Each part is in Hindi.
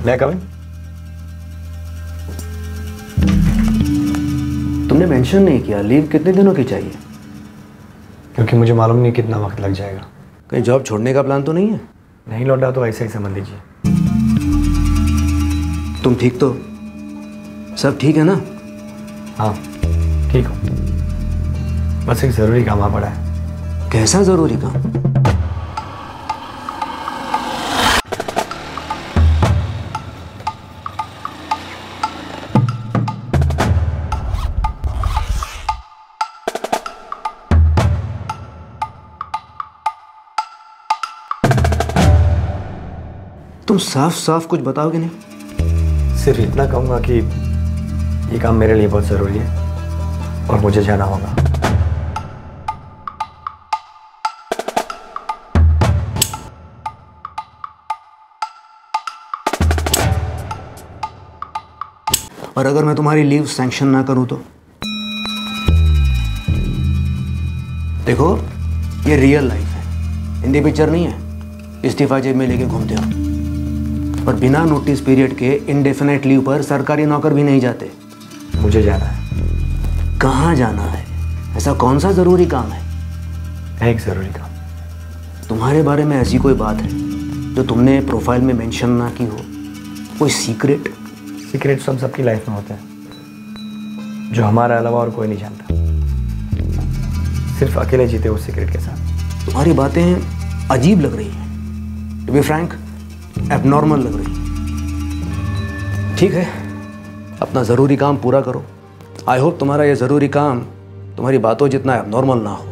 मैं कम इन? तुमने मेंशन नहीं किया लीव कितने दिनों की चाहिए? क्योंकि मुझे मालूम नहीं कितना वक्त लग जाएगा। कहीं जॉब छोड़ने का प्लान तो नहीं है? नहीं लौटा तो ऐसे ही समझ लीजिए। तुम ठीक तो? सब ठीक है ना? हाँ ठीक हो, बस एक ज़रूरी काम आ पड़ा है। कैसा ज़रूरी काम? तुम साफ साफ कुछ बताओगे नहीं? सिर्फ इतना कहूँगा कि ये काम मेरे लिए बहुत ज़रूरी है और मुझे जाना होगा। और अगर मैं तुम्हारी लीव सैंक्शन ना करूं तो? देखो ये रियल लाइफ है, हिंदी पिक्चर नहीं है। इस्तीफा जेब में लेके घूमते हो और बिना नोटिस पीरियड के इंडेफिनेट लीव पर सरकारी नौकर भी नहीं जाते। मुझे जाना है। कहाँ जाना है? ऐसा कौन सा ज़रूरी काम है? एक ज़रूरी काम। तुम्हारे बारे में ऐसी कोई बात है जो तुमने प्रोफाइल में मेंशन ना की हो? कोई सीक्रेट? सीक्रेट्स हम सबकी लाइफ में होते हैं, जो हमारे अलावा और कोई नहीं जानता। सिर्फ अकेले जीते उस सीक्रेट के साथ। तुम्हारी बातें अजीब लग रही हैं, टू बी फ्रैंक एबनॉर्मल लग रही है। ठीक है, अपना ज़रूरी काम पूरा करो। आई होप तुम्हारा ये ज़रूरी काम तुम्हारी बातों जितना एबनॉर्मल ना हो।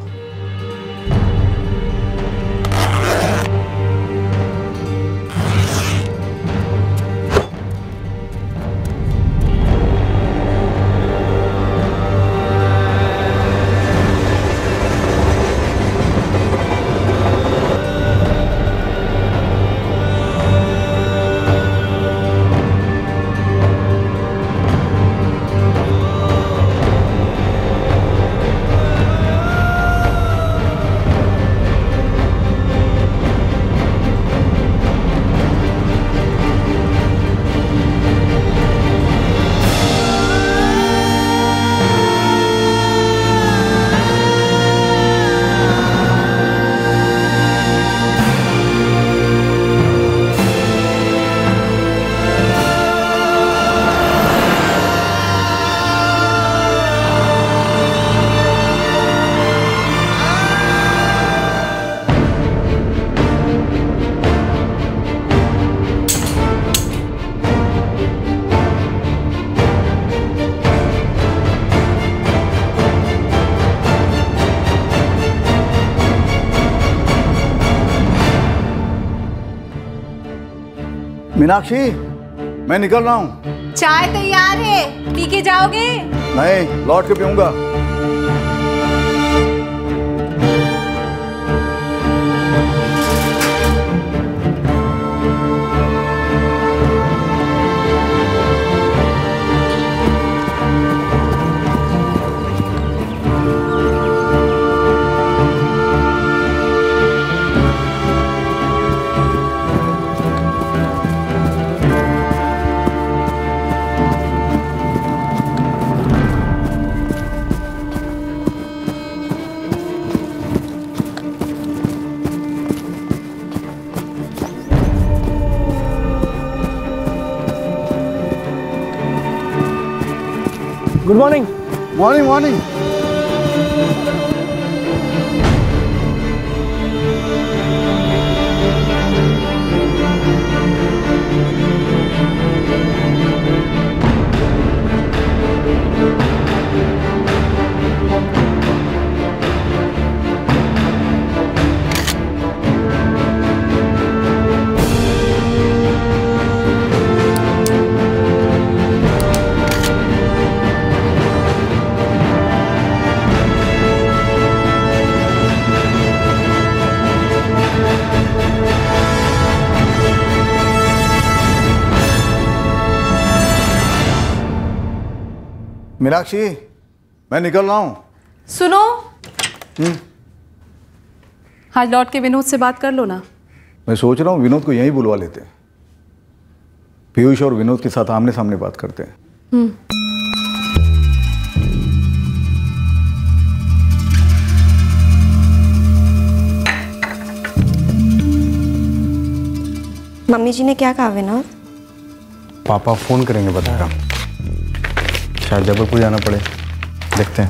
मीनाक्षी, मैं निकल रहा हूँ। चाय तैयार है, पी के जाओगे? नहीं, लौट के पीऊंगा। Good morning. Morning morning. Meenakshi, मैं निकल रहा हूँ। सुनो, आज लौट के विनोद से बात कर लो ना। मैं सोच रहा हूँ विनोद को यहीं बुलवा लेते हैं। पीयूष और विनोद के साथ आमने सामने बात करते हैं। मम्मी जी ने क्या कहा विनोद? पापा फ़ोन करेंगे बताया, शायद जबलपुर जाना पड़े, देखते हैं।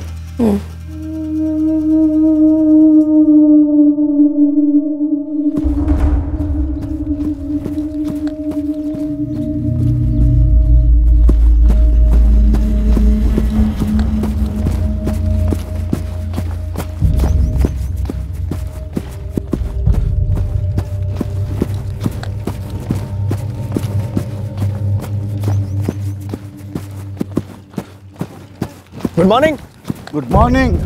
Good morning. Good morning.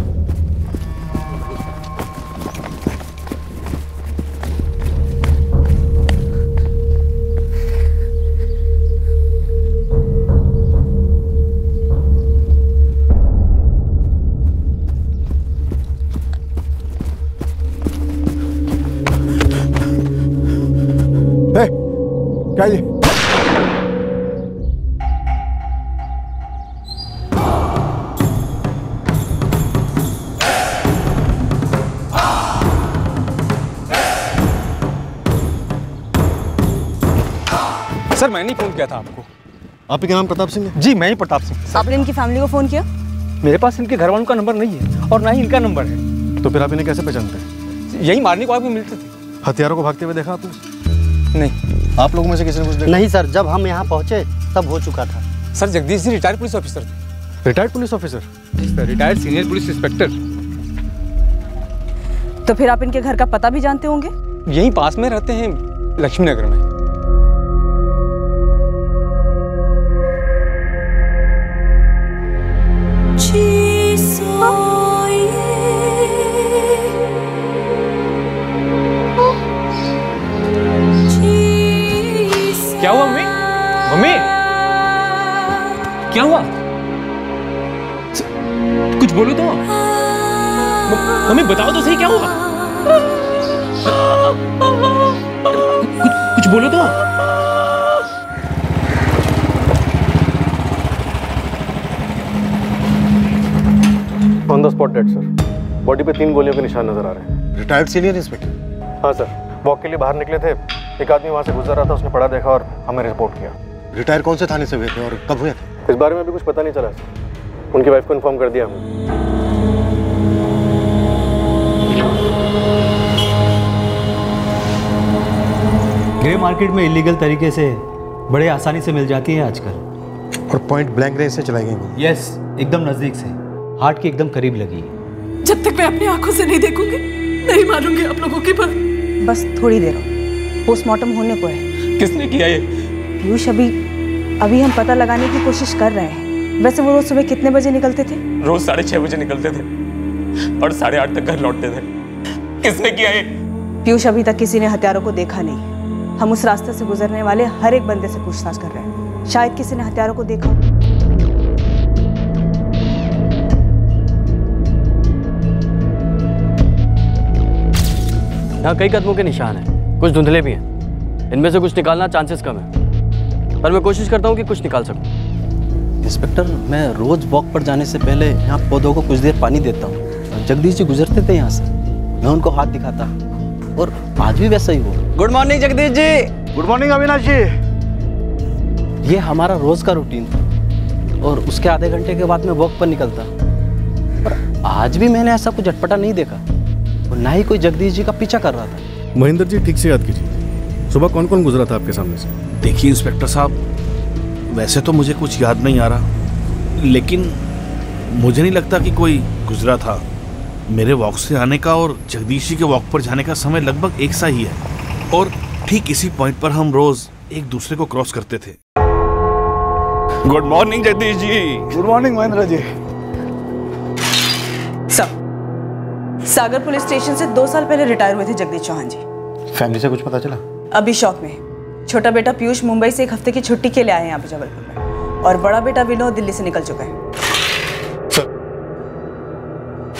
क्या ये? सर मैंने ही फ़ोन किया था आपको। आप ही का नाम प्रताप सिंह है? जी मैं ही प्रताप सिंह। आपने इनकी फैमिली को फोन किया? मेरे पास इनके घर वालों का नंबर नहीं है और ना ही इनका नंबर है। तो फिर आप इन्हें कैसे पहचानते हैं? यही मारने को आपको मिलते थे। हथियारों को भागते हुए देखा आपने? नहीं। आप लोगों में से किसी ने कुछ देखा? नहीं सर, जब हम यहाँ पहुँचे तब हो चुका था। Sir Jagdish ji retired police officer थे। Retired police officer? Retired senior police inspector. तो फिर आप इनके घर का पता भी जानते होंगे? यहीं पास में रहते हैं, लक्ष्मी नगर में। क्या हुआ मम्मी? मम्मी क्या हुआ? कुछ बोलो तो। मम्मी बताओ तो सही क्या हुआ? कुछ बोलो तो। On the spot dead sir. Body पे 3 गोलियों के निशान नजर आ रहे हैं। Retired senior inspector? हाँ सर, वॉक के लिए बाहर निकले थे, एक आदमी वहाँ से गुजर रहा था, उसने पड़ा देखा और हमें रिपोर्ट किया। रिटायर कौन से थाने से हुए थे और कब हुए थे? इस बारे में अभी कुछ पता नहीं चला सर। उनकी वाइफ को इन्फॉर्म कर दिया हमने। ग्रे मार्केट में इलीगल तरीके से बड़े आसानी से मिल जाती है आजकल। और पॉइंट ब्लैंक रेंज से चलाई गई? यस, एकदम नजदीक से, हार्ट के एकदम करीब लगी है। जब तक मैं अपनी आंखों से नहीं देखूंगी नहीं मानूंगी आप लोगों की बात। बस थोड़ी देर और, पोस्टमार्टम होने को है। किसने किया ये? पीयूष अभी हम पता लगाने की कोशिश कर रहे हैं। वैसे वो रोज सुबह कितने बजे निकलते थे? रोज 6:30 बजे निकलते थे और 8:30 तक घर लौटते थे। किसने किया ये? पीयूष अभी तक किसी ने हथियारों को देखा नहीं। हम उस रास्ते से गुजरने वाले हर एक बंदे से पूछताछ कर रहे हैं, शायद किसी ने हथियारों को देखा। यहाँ कई कदमों के निशान हैं, कुछ धुंधले भी हैं। इनमें से कुछ निकालना चांसेस कम है, पर मैं कोशिश करता हूँ कि कुछ निकाल सकूँ। इंस्पेक्टर, मैं रोज वॉक पर जाने से पहले यहाँ पौधों को कुछ देर पानी देता हूँ। जगदीश जी गुजरते थे यहाँ से, मैं उनको हाथ दिखाता और आज भी वैसा ही हुआ। Good morning Jagdish ji. Good morning Avinash जी। ये हमारा रोज का रूटीन था और उसके आधे घंटे के बाद मैं वॉक पर निकलता, पर आज भी मैंने ऐसा कुछ अटपटा नहीं देखा और ना ही कोई जगदीश जी का पीछा कर रहा था। महेंद्र जी, ठीक से याद कीजिए, सुबह कौन कौन गुजरा था आपके सामने से? देखिए इंस्पेक्टर साहब, वैसे तो मुझे कुछ याद नहीं आ रहा, लेकिन मुझे नहीं लगता कि कोई गुजरा था। मेरे वॉक से आने का और जगदीश जी के वॉक पर जाने का समय लगभग एक सा ही है और ठीक इसी पॉइंट पर हम रोज एक दूसरे को क्रॉस करते थे। Good morning Jagdish ji. Good morning Mahendra ji. सागर पुलिस स्टेशन से 2 साल पहले रिटायर हुए थे जगदीश चौहान जी। फैमिली से कुछ पता चला? अभी शॉक में। छोटा बेटा पीयूष मुंबई से 1 हफ्ते की छुट्टी के लिए आए हैं यहाँ पे जबलपुर में, और बड़ा बेटा विनोद दिल्ली से निकल चुका है।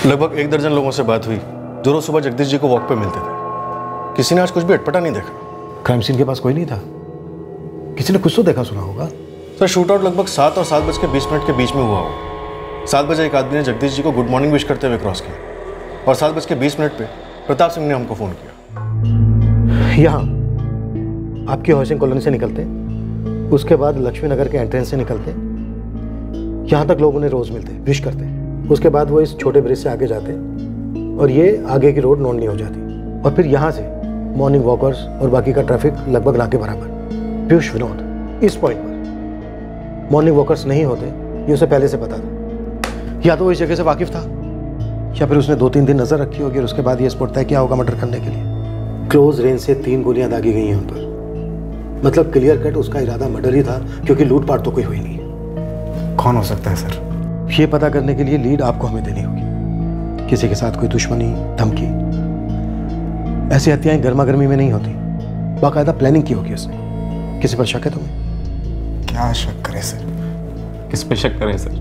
लगभग 1 दर्जन लोगों से बात हुई जो रोज सुबह जगदीश जी को वॉक पे मिलते थे। किसी ने आज कुछ भी अटपटा नहीं देखा। क्राइम सीन के पास कोई नहीं था? किसी ने कुछ तो देखा सुना होगा। सर शूट आउट लगभग 7 और 7:20 के बीच में हुआ हो। 7 बजे एक आदमी ने जगदीश जी को गुड मॉर्निंग विश करते हुए क्रॉस किया और 7:20 पे प्रताप सिंह ने हमको फ़ोन किया। यहाँ आपकी हाउसिंग कॉलोनी से निकलते, उसके बाद लक्ष्मी नगर के एंट्रेंस से निकलते, यहाँ तक लोग उन्हें रोज़ मिलते, विश करते। उसके बाद वो इस छोटे ब्रिज से आगे जाते और ये आगे की रोड नॉन नहीं हो जाती और फिर यहाँ से मॉर्निंग वॉकर्स और बाकी का ट्रैफिक लगभग ना के बराबर। पीयूष, विनोद, इस पॉइंट पर मॉर्निंग वॉकर्स नहीं होते ये उसे पहले से पता था। या तो वो इस जगह से वाकिफ था या फिर उसने 2-3 दिन नजर रखी होगी और उसके बाद ये स्पॉट तय किया होगा मर्डर करने के लिए। क्लोज रेंज से 3 गोलियां दागी गई हैं उन पर। मतलब क्लियर कट उसका इरादा मर्डर ही था, क्योंकि लूटपाट तो कोई हुई नहीं। कौन हो सकता है सर? ये पता करने के लिए लीड आपको हमें देनी होगी। किसी के साथ कोई दुश्मनी, धमकी, ऐसी हत्याएं गर्मा गर्मी में नहीं होती, बाकायदा प्लानिंग की होगी उसने। किसी पर शक है तुम्हें? क्या शक करें सर? किस पे शक करें सर?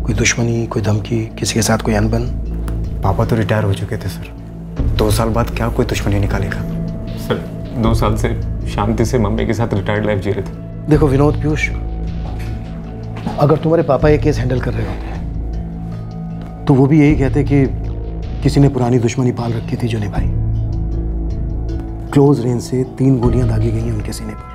कोई दुश्मनी, कोई धमकी, किसी के साथ कोई अनबन? पापा तो रिटायर हो चुके थे सर, 2 साल बाद क्या कोई दुश्मनी निकालेगा? सर 2 साल से शांति से मम्मी के साथ रिटायर्ड लाइफ जी रहे थे। देखो विनोद, पीयूष, अगर तुम्हारे पापा ये केस हैंडल कर रहे होते तो वो भी यही कहते कि किसी ने पुरानी दुश्मनी पाल रखी थी जो निभाई। क्लोज रेंज से 3 गोलियां दागी गई हैं उनके सीने पर।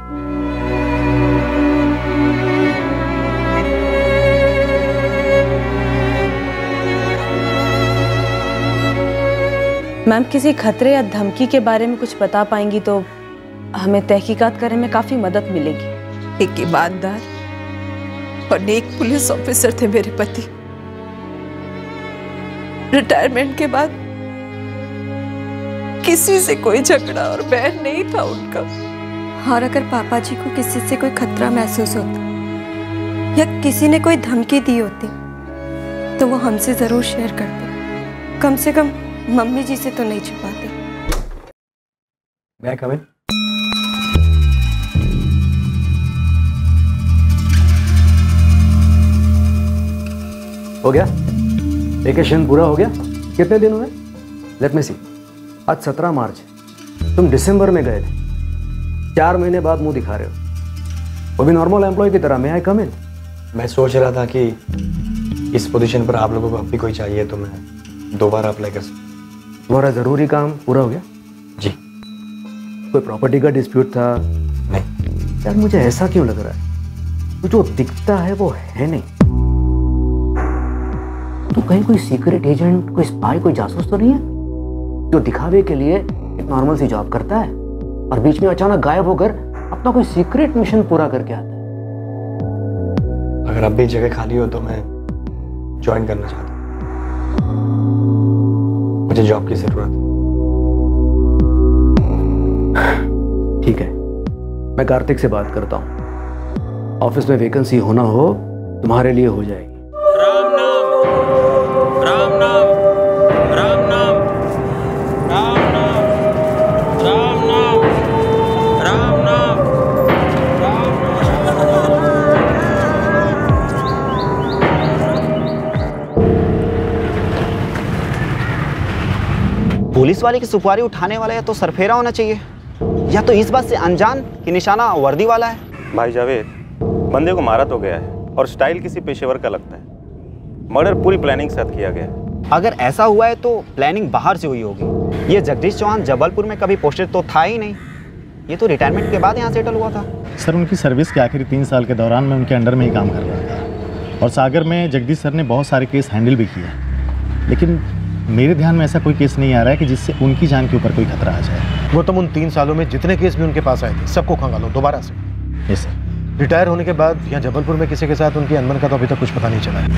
मैम, किसी खतरे या धमकी के बारे में कुछ बता पाएंगी तो हमें तहकीकात करने में काफी मदद मिलेगी। एक ईमानदार और नेक पुलिस ऑफिसर थे मेरे पति। रिटायरमेंट के बाद किसी से कोई झगड़ा और बैर नहीं था उनका। और अगर पापा जी को किसी से कोई खतरा महसूस होता या किसी ने कोई धमकी दी होती तो वो हमसे जरूर शेयर करते। कम से कम मम्मी जी से तो नहीं छुपाते। मैं कमिन? हो गया? वेकेशन पूरा हो गया? कितने दिन हुए? लेट मी सी। आज 17 मार्च, तुम दिसंबर में गए थे। 4 महीने बाद मुंह दिखा रहे हो, वो भी नॉर्मल एम्प्लॉय की तरह। मैं आई कम इन? मैं सोच रहा था कि इस पोजीशन पर आप लोगों को अब भी कोई चाहिए तो मैं दोबारा अप्लाई कर सकता। तुम्हारा ज़रूरी काम पूरा हो गया? जी। कोई प्रॉपर्टी का डिस्प्यूट था? नहीं। यार मुझे ऐसा क्यों लग रहा है, तो जो दिखता है वो है नहीं। तो कहीं कोई सीक्रेट एजेंट, कोई स्पाई, कोई जासूस तो नहीं है जो दिखावे के लिए एक नॉर्मल सी जॉब करता है और बीच में अचानक गायब होकर अपना कोई सीक्रेट मिशन पूरा करके आता है? अगर अब भी जगह खाली हो तो मैं ज्वाइन करना चाहता हूँ। मुझे जॉब की जरूरत है। ठीक है, मैं कार्तिक से बात करता हूँ। ऑफिस में वैकेंसी होना हो तुम्हारे लिए हो जाएगी। राम नाम, राम नाम, राम नाम, राम नाम, राम नाम, राम नाम, पुलिस वाले की सुपारी उठाने वाला या तो सरफेरा होना चाहिए या तो इस बात से अनजान कि निशाना वर्दी वाला है। भाई जावेद, बंदे को मारा तो गया है और स्टाइल किसी पेशेवर का लगता है। मर्डर पूरी प्लानिंग के साथ किया गया है। अगर ऐसा हुआ है तो प्लानिंग बाहर से हुई होगी। ये जगदीश चौहान जबलपुर में कभी पोस्टेड तो था ही नहीं, ये तो रिटायरमेंट के बाद यहाँ सेटल हुआ था। सर, उनकी सर्विस के आखिरी 3 साल के दौरान मैं उनके अंडर में ही काम कर रहा था और सागर में जगदीश सर ने बहुत सारे केस हैंडल भी किए, लेकिन मेरे ध्यान में ऐसा कोई केस नहीं आ रहा है कि जिससे उनकी जान के ऊपर कोई खतरा आ जाए। वो तुम उन 3 सालों में जितने केस भी उनके पास आए थे सबको खंगालो दोबारा से। Yes sir. रिटायर होने के बाद यहाँ जबलपुर में किसी के साथ उनकी अनबन का तो अभी तक कुछ पता नहीं चला है।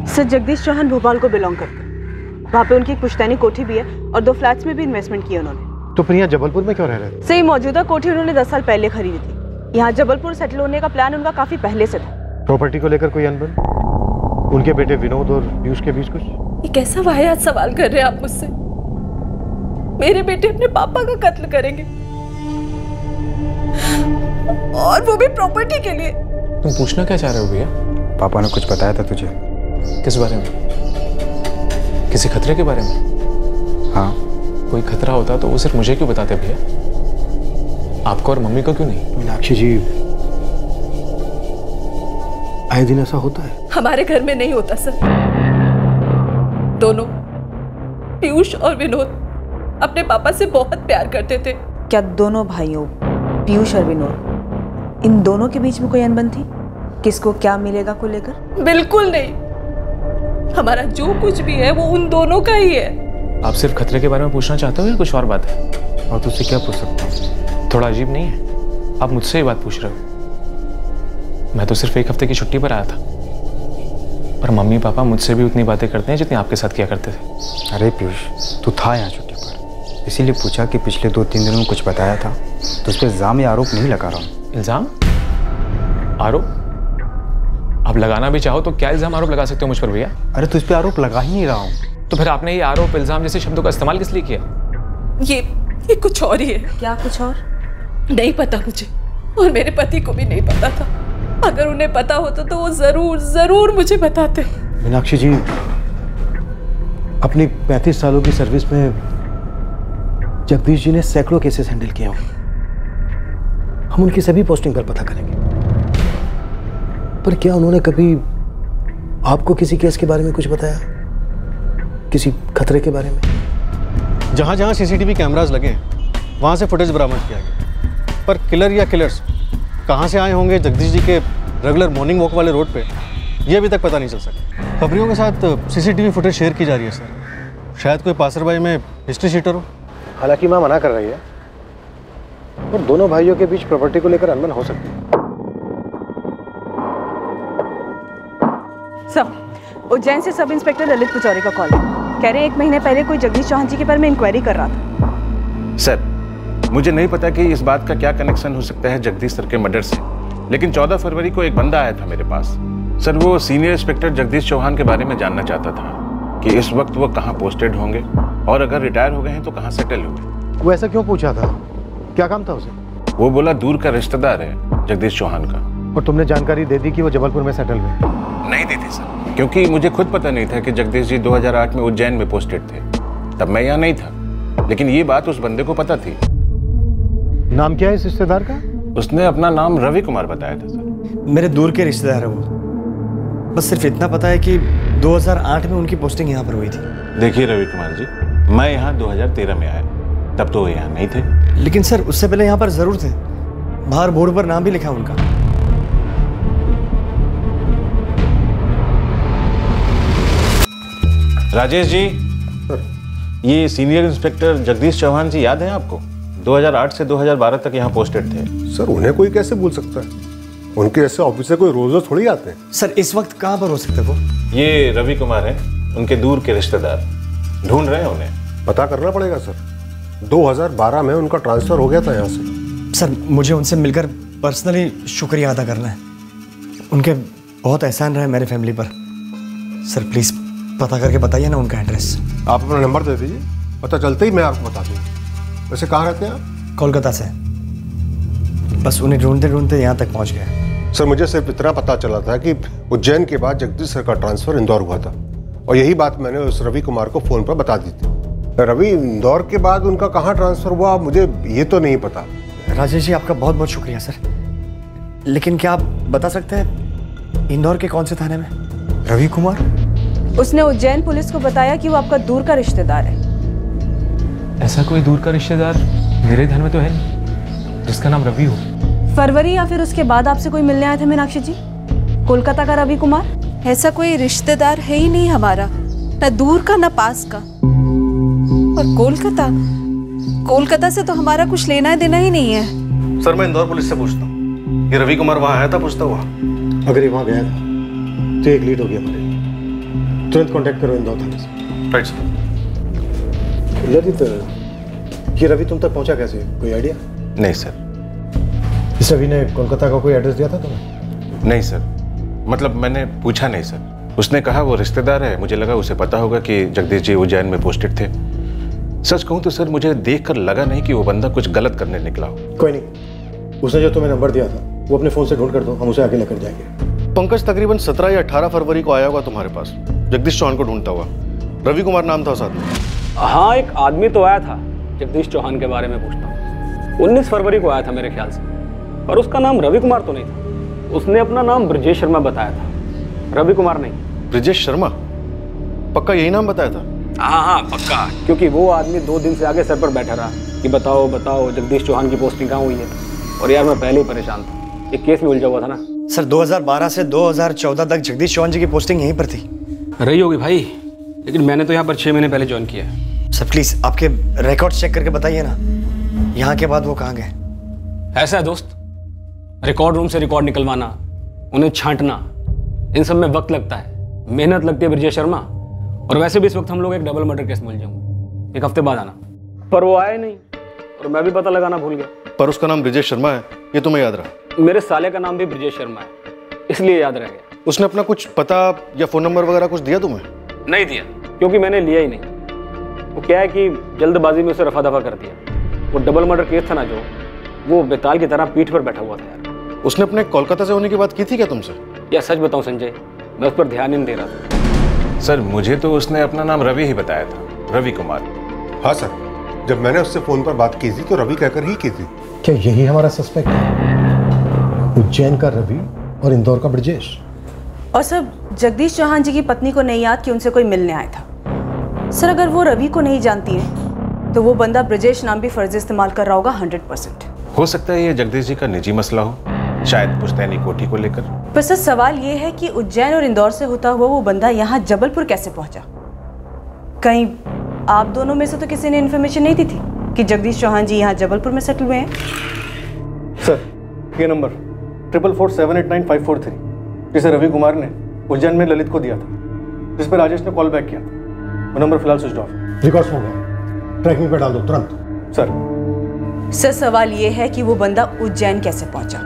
सर, जगदीश चौहान भोपाल को बिलोंग करते हैं। वहाँ पे उनकी एक पुश्तैनी कोठी भी है और 2 फ्लैट्स में भी इन्वेस्टमेंट किया उन्होंने। तो फिर यहाँ जबलपुर में क्यों रह रहे थे? सही, मौजूदा कोठी उन्होंने 10 साल पहले खरीदी थी। यहाँ जबलपुर सेटल होने का प्लान उनका काफी पहले से था। प्रॉपर्टी को लेकर कोई अनबन? उनके बेटे विनोद और पीयूष के बीच कुछ? ये कैसा वाहियात सवाल कर रहे हैं आप मुझसे? मेरे बेटे अपने पापा का कत्ल करेंगे और वो भी प्रॉपर्टी के लिए। तुम पूछना क्या चाह रहे हो भैया? पापा ने कुछ बताया था तुझे? किस बारे में? किसी खतरे के बारे में? हाँ। कोई खतरा होता तो वो सिर्फ मुझे क्यों बताते भैया? आपको और मम्मी को क्यों नहीं? मीनाक्षी जी, आए दिन ऐसा होता है? हमारे घर में नहीं होता सर। दोनों पीयूष और विनोद अपने पापा से बहुत प्यार करते थे। क्या दोनों भाइयों पीयूष और विनोद, इन दोनों के बीच में कोई अनबन थी? किसको क्या मिलेगा को लेकर? बिल्कुल नहीं। हमारा जो कुछ भी है वो उन दोनों का ही है। आप सिर्फ खतरे के बारे में पूछना चाहते हो या कुछ और बात है? और तुझसे क्या पूछ सकता हूँ? थोड़ा अजीब नहीं है? आप मुझसे ही बात पूछ रहे हो। मैं तो सिर्फ एक हफ्ते की छुट्टी पर आया था, पर मम्मी पापा मुझसे भी उतनी बातें करते हैं जितनी आपके साथ किया करते थे। अरे पीयूष, तू था यहाँ छुट्टी पर, इसीलिए पूछा कि पिछले 2-3 दिनों में कुछ बताया था तो उस पर इल्ज़ाम या आरोप नहीं लगा रहा हूँ। इल्ज़ाम? आरोप? आप लगाना भी चाहो तो क्या इल्ज़ाम आरोप लगा सकते हो मुझ पर भैया? अरे तो इस पर आरोप लगा ही नहीं रहा हूँ। तो फिर आपने ये आरोप इल्ज़ाम जैसे शब्दों का इस्तेमाल किस लिए किया? ये कुछ और ही है। क्या कुछ और? नहीं पता मुझे, और मेरे पति को भी नहीं पता था। अगर उन्हें पता होता तो वो जरूर मुझे बताते। मीनाक्षी जी, अपनी 35 सालों की सर्विस में जगदीश जी ने सैकड़ों केसेस हैंडल किए होंगे। हम उनकी सभी पोस्टिंग पर पता करेंगे। पर क्या उन्होंने कभी आपको किसी केस के बारे में कुछ बताया? किसी खतरे के बारे में? जहाँ जहाँ सीसीटीवी कैमरास लगे हैं वहाँ से फुटेज बरामद किया गया, पर किलर या किलर्स कहाँ से आए होंगे जगदीश जी के रेगुलर मॉर्निंग वॉक वाले रोड पे, ये अभी तक पता नहीं चल सका। खबरियों के साथ सीसीटीवी फुटेज शेयर की जा रही है सर। शायद कोई पासरबाई में हिस्ट्री शीटर हो। हालांकि माँ मना कर रही है, और दोनों भाइयों के बीच प्रॉपर्टी को लेकर अनबन हो सकती है। सब उज्जैन से सब इंस्पेक्टर ललित पुजारी का कॉल है। कह रहे हैं 1 महीने पहले कोई जगदीश चौहान जी के बारे में इंक्वायरी कर रहा था। सर, मुझे नहीं पता कि इस बात का क्या कनेक्शन हो सकता है जगदीश सर के मर्डर से, लेकिन 14 फरवरी को एक बंदा आया था मेरे पास। सर, वो सीनियर इंस्पेक्टर जगदीश चौहान के बारे में जानना चाहता था कि इस वक्त वो कहाँ पोस्टेड होंगे और अगर रिटायर हो गए हैं तो कहाँ सेटल हुए। वो ऐसा क्यों पूछा था? क्या काम था उसे? वो बोला दूर का रिश्तेदार है जगदीश चौहान का। और तुमने जानकारी दे दी कि वो जबलपुर में सेटल हुए? नहीं दी थी सर, क्योंकि मुझे खुद पता नहीं था कि जगदीश जी 2008 में उज्जैन में पोस्टेड थे। तब मैं यहाँ नहीं था, लेकिन ये बात उस बंदे को पता थी। नाम क्या है इस रिश्तेदार का? उसने अपना नाम रवि कुमार बताया था सर। मेरे दूर के रिश्तेदार है वो। बस सिर्फ इतना पता है कि 2008 में उनकी पोस्टिंग यहाँ पर हुई थी। देखिए रवि कुमार जी, मैं यहाँ 2013 में आया, तब तो वो यहाँ नहीं थे। लेकिन सर उससे पहले यहाँ पर जरूर थे। बाहर बोर्ड पर नाम भी लिखा उनका। राजेश जी, ये सीनियर इंस्पेक्टर जगदीश चौहान जी याद हैं आपको? 2008 से 2012 तक यहाँ पोस्टेड थे। सर, उन्हें कोई कैसे भूल सकता है? उनके ऐसे ऑफिसर कोई रोज रोज थोड़ी आते हैं। सर, इस वक्त कहाँ पर हो सकते वो? ये रवि कुमार हैं, उनके दूर के रिश्तेदार। ढूंढ रहे हैं उन्हें। पता करना पड़ेगा सर। 2012 में उनका ट्रांसफर हो गया था यहाँ से। सर, मुझे उनसे मिलकर पर्सनली शुक्रिया अदा करना है। उनके बहुत एहसान रहे मेरे फैमिली पर। सर प्लीज़ पता करके बताइए ना उनका एड्रेस। आप अपना नंबर दे दीजिए, पता चलते ही मैं आपको बता दूँगा। वैसे कहाँ रहते हैं आप? कोलकाता से। बस उन्हें ढूंढते ढूंढते यहाँ तक पहुँच गया। सर, मुझे सिर्फ इतना पता चला था कि उज्जैन के बाद जगदीश सर का ट्रांसफर इंदौर हुआ था, और यही बात मैंने उस रवि कुमार को फ़ोन पर बता दी थी। रवि, इंदौर के बाद उनका कहाँ ट्रांसफ़र हुआ मुझे ये तो नहीं पता। राजेश जी, आपका बहुत बहुत शुक्रिया सर। लेकिन क्या आप बता सकते हैं इंदौर के कौन से थाने में? रवि कुमार? उसने उज्जैन पुलिस को बताया कि वो आपका दूर का रिश्तेदार है। ऐसा कोई दूर का रिश्तेदार मेरे ध्यान में तो है नहीं जिसका नाम रवि हो। फरवरी या फिर उसके बाद आपसे कोई मिलने आया था मीनाक्षी जी? कोलकाता का रवि कुमार? ऐसा कोई रिश्तेदार है ही नहीं हमारा, ना दूर का ना पास का। और कोलकाता से तो हमारा कुछ लेना देना ही नहीं है। सर, मैं इंदौर पुलिस से पूछता हूँ, ये रवि कुमार वहाँ आया था पूछता हुआ? अगर ये वहाँ गया था तो एक लीड होगी हमारे। तुरंत कांटेक्ट करो इंदौर थाने से। Right sir. ललित, ये रवि तुम तक पहुँचा कैसे? कोई आइडिया? नहीं सर। इस रवि ने कोलकाता का कोई एड्रेस दिया था तुम्हें? नहीं सर, मतलब मैंने पूछा नहीं सर। उसने कहा वो रिश्तेदार है, मुझे लगा उसे पता होगा कि जगदीश जी उज्जैन में पोस्टेड थे। सच कहूँ तो सर मुझे देखकर लगा नहीं कि वो बंदा कुछ गलत करने निकला हो। कोई नहीं, उसने जो तुम्हें नंबर दिया था वो अपने फ़ोन से ढूंढ कर दो, हम उसे आगे लेकर जाएंगे। पंकज तकरीबन 17 या 18 फरवरी को आया होगा तुम्हारे पास, जगदीश चौहान को ढूंढता हुआ। रवि कुमार नाम था साथ में। हाँ, एक आदमी तो आया था जगदीश चौहान के बारे में पूछता हूँ। 19 फरवरी को आया था मेरे ख्याल से, पर उसका नाम रवि कुमार तो नहीं था। उसने अपना नाम ब्रजेश शर्मा बताया था, रवि कुमार नहीं। ब्रजेश शर्मा? पक्का यही नाम बताया था? हाँ पक्का, क्योंकि वो आदमी 2 दिन से आगे सर पर बैठा रहा कि बताओ बताओ जगदीश चौहान की पोस्टिंग कहाँ हुई है। और यार मैं पहले ही परेशान था, एक केस में उलझा हुआ था ना। सर 2012 से 2014 तक जगदीश चौहान जी की पोस्टिंग यहीं पर थी। रही होगी भाई, लेकिन मैंने तो यहाँ पर 6 महीने पहले ज्वाइन किया है। सर प्लीज आपके रिकॉर्ड चेक करके बताइए ना, यहाँ के बाद वो कहाँ गए? ऐसा है दोस्त, रिकॉर्ड रूम से रिकॉर्ड निकलवाना, उन्हें छांटना, इन सब में वक्त लगता है, मेहनत लगती है ब्रजेश शर्मा। और वैसे भी इस वक्त हम लोग एक डबल मर्डर केस में उलझे होंगे। 1 हफ्ते बाद आना। पर वो आया नहीं और मैं भी पता लगाना भूल गया। पर उसका नाम ब्रजेश शर्मा है, ये तुम्हें याद रहा? मेरे साले का नाम भी ब्रजेश शर्मा है, इसलिए याद रह गया। उसने अपना कुछ पता या फोन नंबर वगैरह कुछ दिया तुम्हें? नहीं दिया, क्योंकि मैंने लिया ही नहीं। वो क्या है कि जल्दबाजी में उसे रफा दफा कर दिया। वो डबल मर्डर केस था ना जो, वो बेताल की तरह पीठ पर बैठा हुआ था यार। उसने अपने कोलकाता से होने की बात की थी क्या तुमसे? या सच बताऊं संजय, मैं उस पर ध्यान ही नहीं दे रहा था। सर मुझे तो उसने अपना नाम रवि ही बताया था, रवि कुमार। हाँ सर, जब मैंने उससे फोन पर बात की थी तो रवि कहकर ही की थी। क्या यही हमारा सस्पेक्ट है? उज्जैन का रवि और इंदौर का ब्रजेश। और सर जगदीश चौहान जी की पत्नी को नहीं याद कि उनसे कोई मिलने आया था। सर अगर वो रवि को नहीं जानती है तो वो बंदा ब्रजेश नाम भी फर्जी इस्तेमाल कर रहा होगा 100%। हो सकता है ये जगदीश जी का निजी मसला हो, शायद पुश्तैनी कोठी को लेकर। पर सर सवाल ये है कि उज्जैन और इंदौर से होता हुआ वो बंदा यहाँ जबलपुर कैसे पहुंचा? कहीं आप दोनों में से तो किसी ने इन्फॉर्मेशन नहीं दी थी कि जगदीश चौहान जी यहाँ जबलपुर में सेटल हुए हैं? सर ये नंबर 444789543 जिसे रवि कुमार ने उज्जैन में ललित को दिया था, जिस पर राजेश ने कॉल बैक किया था, वो नंबर फिलहाल स्विच ऑफ है। रिकॉर्ड्स हो गए, ट्रैकिंग पे डाल दो तुरंत। सर सवाल ये है कि वो बंदा उज्जैन कैसे पहुंचा?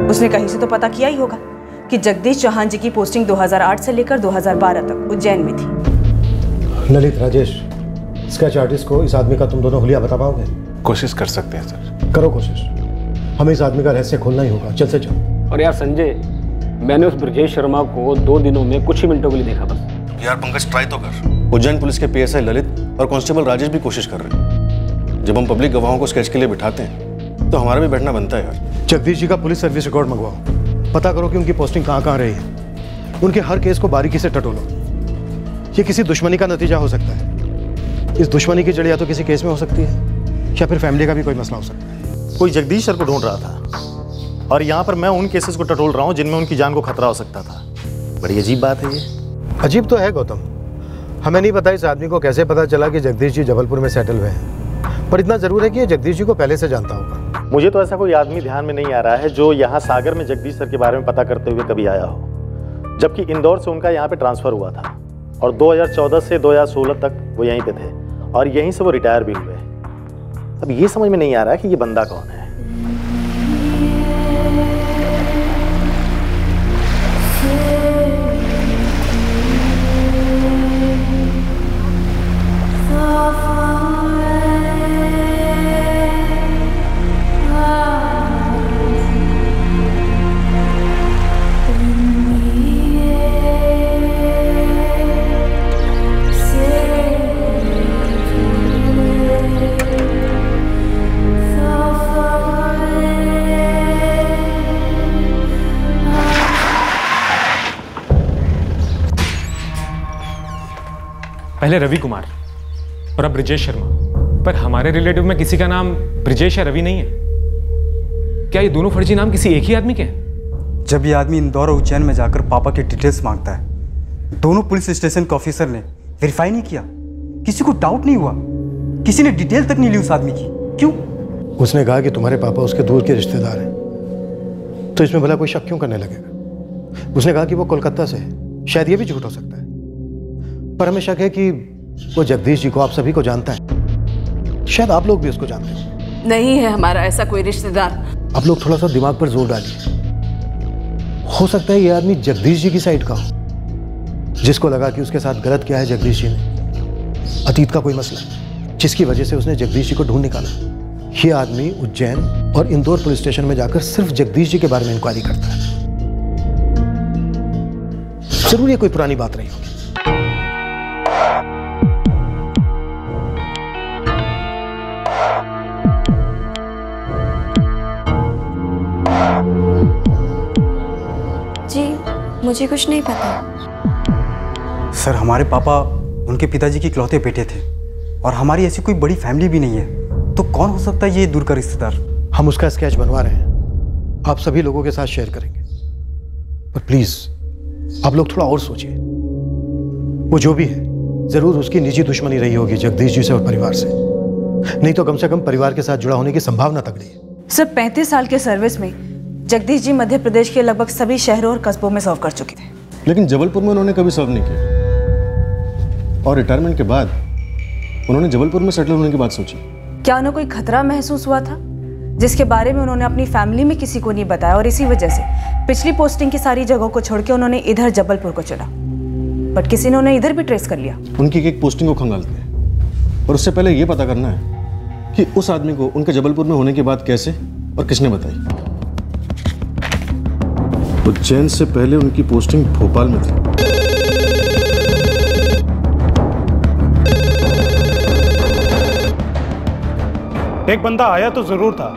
उसने कहीं से तो पता किया ही होगा कि जगदीश चौहान जी की पोस्टिंग 2008 से लेकर 2012 तक उज्जैन में थी। ललित, राजेश, स्केच आर्टिस्ट को इस आदमी का तुम दोनों हुलिया बता पाओगे? कोशिश कर सकते हैं सर। करो कोशिश, हमें इस आदमी का रहस्य खोलना ही होगा। चल से चल। और यार संजय, मैंने उस ब्रजेश शर्मा को 2 दिनों में कुछ ही मिनटों के लिए देखा बस। यार पंकज ट्राई तो कर। उज्जैन पुलिस के PSI ललित और कांस्टेबल राजेश भी कोशिश कर रहे हैं। जब हम पब्लिक गवाहों को स्केच के लिए बिठाते हैं तो हमारा भी बैठना बनता है यार। जगदीश जी का पुलिस सर्विस रिकॉर्ड मंगवाओ, पता करो कि उनकी पोस्टिंग कहाँ कहाँ रही है। उनके हर केस को बारीकी से टटोलो। ये किसी दुश्मनी का नतीजा हो सकता है। इस दुश्मनी की जड़ या तो किसी केस में हो सकती है या फिर फैमिली का भी कोई मसला हो सकता है। कोई जगदीश सर को ढूंढ रहा था और यहाँ पर मैं उन केसेस को टटोल रहा हूँ जिनमें उनकी जान को खतरा हो सकता था। बड़ी अजीब बात है ये। अजीब तो है गौतम, हमें नहीं पता इस आदमी को कैसे पता चला कि जगदीश जी जबलपुर में सेटल हुए हैं, पर इतना जरूर है कि ये जगदीश जी को पहले से जानता होगा। मुझे तो ऐसा कोई आदमी ध्यान में नहीं आ रहा है जो यहाँ सागर में जगदीश सर के बारे में पता करते हुए कभी आया हो, जबकि इंदौर से उनका यहाँ पे ट्रांसफर हुआ था और 2014 से 2016 तक वो यहीं पे थे और यहीं से वो रिटायर भी हुए। अब ये समझ में नहीं आ रहा है कि ये बंदा कौन है। पहले रवि कुमार और अब ब्रजेश शर्मा, पर हमारे रिलेटिव में किसी का नाम ब्रजेश या रवि नहीं है। क्या ये दोनों फर्जी नाम किसी एक ही आदमी के हैं? जब ये आदमी इंदौर और उज्जैन में जाकर पापा के डिटेल्स मांगता है, दोनों पुलिस स्टेशन के ऑफिसर ने वेरीफाई नहीं किया, किसी को डाउट नहीं हुआ, किसी ने डिटेल तक नहीं ली उस आदमी की। क्यों? उसने कहा कि तुम्हारे पापा उसके दूर के रिश्तेदार हैं, तो इसमें भला कोई शक क्यों करने लगेगा? उसने कहा कि वो कोलकाता से है, शायद ये भी झूठ हो सकता है, पर हमें शक है कि वो जगदीश जी को आप सभी को जानता है। शायद आप लोग भी उसको जानते हो। नहीं है हमारा ऐसा कोई रिश्तेदार। आप लोग थोड़ा सा दिमाग पर जोर डालिए। हो सकता है ये आदमी जगदीश जी की साइड का हो, जिसको लगा कि उसके साथ गलत किया है जगदीश जी ने, अतीत का कोई मसला जिसकी वजह से उसने जगदीश जी को ढूंढ निकाला। ये आदमी उज्जैन और इंदौर पुलिस स्टेशन में जाकर सिर्फ जगदीश जी के बारे में इंक्वायरी करता है। जरूर ये कोई पुरानी बात रही होगी। जी मुझे कुछ नहीं पता। सर हमारे पापा उनके पिताजी के इकलौते बेटे थे और हमारी ऐसी कोई बड़ी फैमिली भी नहीं है, तो कौन हो सकता है ये दूर का रिश्तेदार? हम उसका स्केच बनवा रहे हैं, आप सभी लोगों के साथ शेयर करेंगे, पर प्लीज आप लोग थोड़ा और सोचिए। वो जो भी है जरूर उसकी निजी दुश्मनी रही होगी जगदीश जी से और परिवार से, नहीं तो कम से कम परिवार के साथ जुड़ा होने की संभावना तगड़ी है। सर 35 साल के सर्विस में जगदीश जी मध्य प्रदेश के लगभग सभी शहरों और कस्बों में सर्व कर चुके थे, लेकिन जबलपुर में उन्होंने कभी सर्व नहीं किया और रिटायरमेंट के बाद उन्होंने जबलपुर में सेटल होने की बात सोची। क्या उन्हें कोई खतरा महसूस हुआ था जिसके बारे में उन्होंने अपनी फैमिली में किसी को नहीं बताया और इसी वजह से पिछली पोस्टिंग की सारी जगहों को छोड़ के उन्होंने इधर जबलपुर को चुना, बट किसी ने उन्हें इधर भी ट्रेस कर लिया? उनकी एक पोस्टिंग को खंगालते हैं और उससे पहले ये पता करना है कि उस आदमी को उनके जबलपुर में होने की बात कैसे और किसने बताई। उज्जैन से पहले उनकी पोस्टिंग भोपाल में थी। एक बंदा आया तो जरूर था,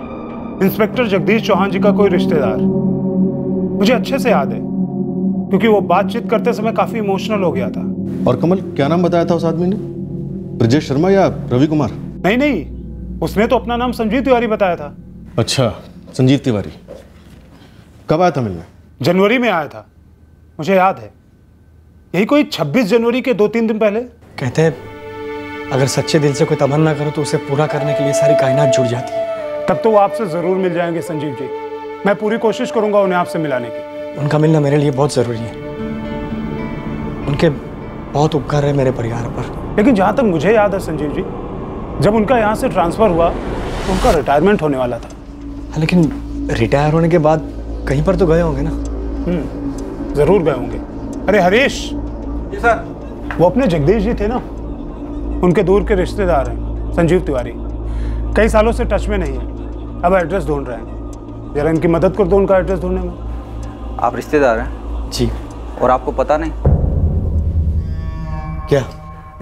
इंस्पेक्टर जगदीश चौहान जी का कोई रिश्तेदार। मुझे अच्छे से याद है क्योंकि वो बातचीत करते समय काफी इमोशनल हो गया था। और कमल, क्या नाम बताया था उस आदमी ने? ब्रजेश शर्मा या रवि कुमार? नहीं, उसने तो अपना नाम संजीव तिवारी बताया था। अच्छा, संजीव तिवारी। कब आया था मिलने? जनवरी में आया था, मुझे याद है। यही कोई 26 जनवरी के 2-3 दिन पहले। कहते हैं अगर सच्चे दिल से कोई तमन्ना करो तो उसे पूरा करने के लिए सारी कायनात जुड़ जाती है। तब तो वो आपसे जरूर मिल जाएंगे संजीव जी। मैं पूरी कोशिश करूंगा उन्हें आपसे मिलाने की। उनका मिलना मेरे लिए बहुत जरूरी है। उनके बहुत उपकार है मेरे परिवार पर। लेकिन जहां तक मुझे याद है संजीव जी, जब उनका यहाँ से ट्रांसफर हुआ तो उनका रिटायरमेंट होने वाला था। हाँ, लेकिन रिटायर होने के बाद कहीं पर तो गए होंगे ना? जरूर गए होंगे। अरे हरीश जी सर, वो अपने जगदीश जी थे ना, उनके दूर के रिश्तेदार हैं संजीव तिवारी। कई सालों से टच में नहीं है, अब एड्रेस ढूंढ रहे हैं। जरा इनकी मदद कर दो उनका एड्रेस ढूंढने में। आप रिश्तेदार हैं? जी। और आपको पता नहीं? क्या?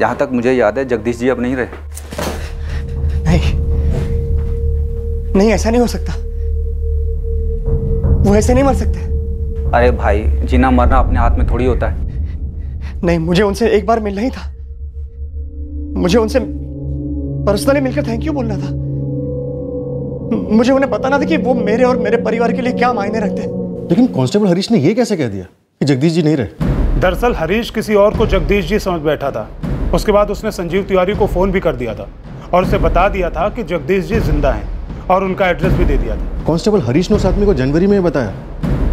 जहाँ तक मुझे याद है जगदीश जी अब नहीं रहे। नहीं, ऐसा नहीं हो सकता। वो ऐसे नहीं मर सकते। अरे भाई, जीना मरना अपने हाथ में थोड़ी होता है। नहीं, मुझे उनसे एक बार मिलना ही था। मुझे उनसे पर्सनली मिलकर थैंक यू बोलना था। मुझे उन्हें बताना था कि वो मेरे और मेरे परिवार के लिए क्या मायने रखते हैं। लेकिन कांस्टेबल हरीश ने ये कैसे कह दिया कि जगदीश जी नहीं रहे? दरअसल हरीश किसी और को जगदीश जी समझ बैठा था। उसके बाद उसने संजीव तिवारी को फोन भी कर दिया था और उसे बता दिया था कि जगदीश जी जिंदा हैं और उनका एड्रेस भी दे दिया था। कांस्टेबल हरीश ने उस आदमी को जनवरी में बताया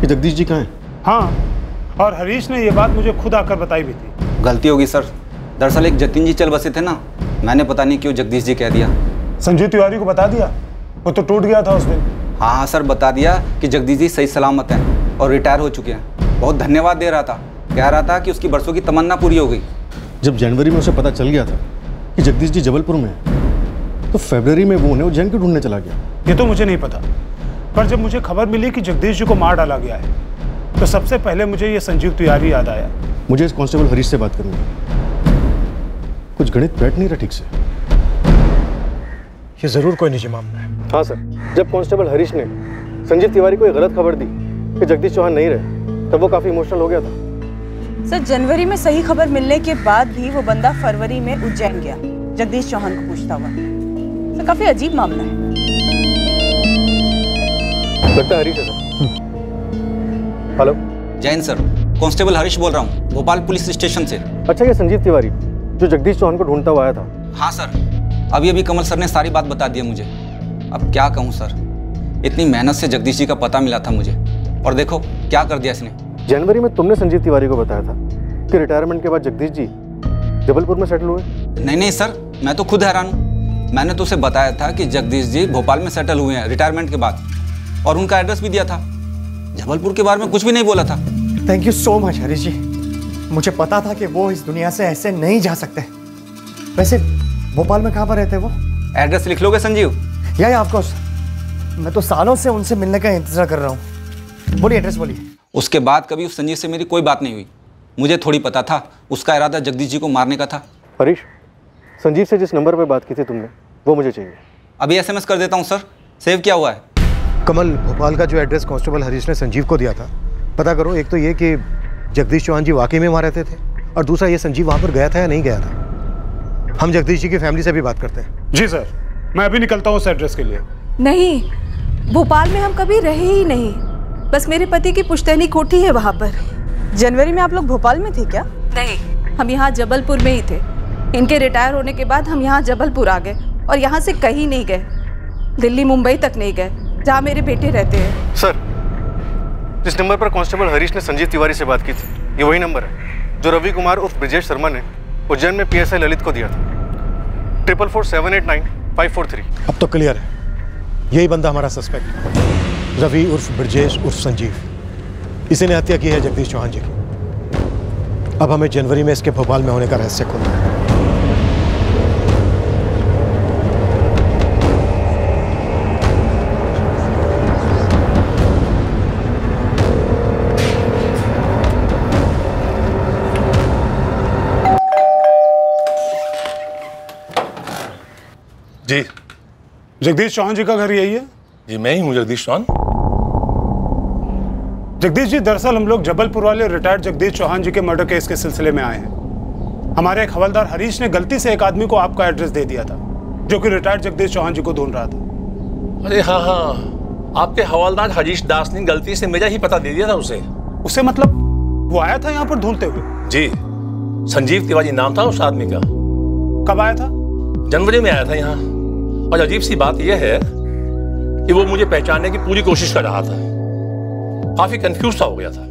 कि जगदीश जी कहाँ हैं? हाँ, और हरीश ने ये बात मुझे खुद आकर बताई भी थी। गलती होगी सर, दरअसल एक जतिन जी चल बसे थे ना, मैंने पता नहीं क्यों जगदीश जी कह दिया। संजीव तिवारी को बता दिया? वो तो टूट गया था उस दिन। हाँ सर, बता दिया कि जगदीश जी सही सलामत हैं और रिटायर हो चुके हैं। बहुत धन्यवाद दे रहा था, कह रहा था कि उसकी बरसों की तमन्ना पूरी हो गई। जब जनवरी में उसे पता चल गया था कि जगदीश जी जबलपुर में हैं, तो फरवरी में वो उन्हें उज्जैन क्यों ढूंढने चला गया? ये तो मुझे नहीं पता, पर जब मुझे खबर मिली कि जगदीश जी को मार डाला गया है तो सबसे पहले मुझे ये संजीव तिवारी याद आया। मुझे इस कांस्टेबल हरीश से बात करनी है। कुछ गणित बैठ नहीं रहा ठीक से। ये जरूर कोई निजी मामला है। हाँ सर, जब कांस्टेबल हरीश ने संजीव तिवारी को एक गलत खबर दी कि जगदीश चौहान नहीं रहे, तब वो काफी इमोशनल हो गया था। सर, जनवरी में सही खबर मिलने के बाद भी वो बंदा फरवरी में उज्जैन गया जगदीश चौहान को पूछता हुआ। सर, काफी अजीब मामला है। लगता है हरीश है sir. Hello, Jain sir, constable Harish बोल रहा हूँ, भोपाल पुलिस स्टेशन से। अच्छा, ये संजीव तिवारी जो जगदीश चौहान को ढूंढता हुआ आया था? हाँ सर, अभी अभी कमल सर ने सारी बात बता दी है मुझे। अब क्या कहूँ सर, इतनी मेहनत से जगदीश जी का पता मिला था मुझे, और देखो क्या कर दिया इसने। जनवरी में तुमने संजीव तिवारी को बताया था कि रिटायरमेंट के बाद जगदीश जी जबलपुर में सेटल हुए? नहीं सर, मैं तो खुद हैरान हूँ। मैंने तो उसे बताया था कि जगदीश जी भोपाल में सेटल हुए हैं रिटायरमेंट के बाद, और उनका एड्रेस भी दिया था। जबलपुर के बारे में कुछ भी नहीं बोला था। Thank you so much Harish ji, मुझे पता था कि वो इस दुनिया से ऐसे नहीं जा सकते। वैसे भोपाल में कहाँ पर रहते वो? एड्रेस लिख लोगे संजीव? या ऑफकोर्स, मैं तो सालों से उनसे मिलने का इंतजार कर रहा हूँ। बोलिए, एड्रेस बोलिए। उसके बाद कभी उस संजीव से मेरी कोई बात नहीं हुई। मुझे थोड़ी पता था उसका इरादा जगदीश जी को मारने का था। हरीश, संजीव से जिस नंबर पर बात की थी तुमने, वो मुझे चाहिए। अभी SMS कर देता हूँ सर, सेव किया हुआ है। कमल, भोपाल का जो एड्रेस कांस्टेबल हरीश ने संजीव को दिया था, पता करो। एक तो ये कि जगदीश चौहान जी वाकई में वहाँ रहते थे, और दूसरा ये संजीव वहाँ पर गया था या नहीं गया था। हम जगदीश जी की फैमिली से भी बात करते हैं। जी सर, मैं अभी निकलता हूँ उस एड्रेस के लिए। नहीं, भोपाल में हम कभी रहे ही नहीं, बस मेरे पति की पुश्तैनी कोठी है वहाँ पर। जनवरी में आप लोग भोपाल में थे क्या? नहीं, हम यहाँ जबलपुर में ही थे। इनके रिटायर होने के बाद हम यहाँ जबलपुर आ गए, और यहाँ से कहीं नहीं गए, दिल्ली मुंबई तक नहीं गए, जहाँ मेरे बेटे रहते हैं। सर, जिस नंबर पर कांस्टेबल हरीश ने संजीव तिवारी से बात की थी, ये वही नंबर है जो रवि कुमार उर्फ ब्रिजेश शर्मा ने उज्जैन में PSI ललित को दिया था। 4447895543। अब तो क्लियर है, यही बंदा हमारा सस्पेक्ट, रवि उर्फ ब्रिजेश उर्फ संजीव। इसी ने हत्या की है जगदीश चौहान जी की। अब हमें जनवरी में इसके भोपाल में होने का रहस्य खोलना है। जी, जगदीश चौहान जी का घर यही है? जी मैं ही हूँ जगदीश चौहान। जगदीश जी, दरअसल हम लोग जबलपुर वाले रिटायर्ड जगदीश चौहान जी के मर्डर केस के सिलसिले में आए हैं। हमारे एक हवलदार हरीश ने गलती से एक आदमी को आपका एड्रेस दे दिया था, जो कि रिटायर्ड जगदीश चौहान जी को ढूंढ रहा था। अरे हाँ हाँ, आपके हवलदार हरीश दास ने गलती से मेरा ही पता दे दिया था उसे। उसे मतलब वो आया था यहाँ पर ढूंढते हुए? जी, संजीव तिवारी नाम था उस आदमी का। कब आया था? जनवरी में आया था यहाँ। और अजीब सी बात यह है कि वो मुझे पहचानने की पूरी कोशिश कर रहा था। काफी कंफ्यूज सा हो गया था।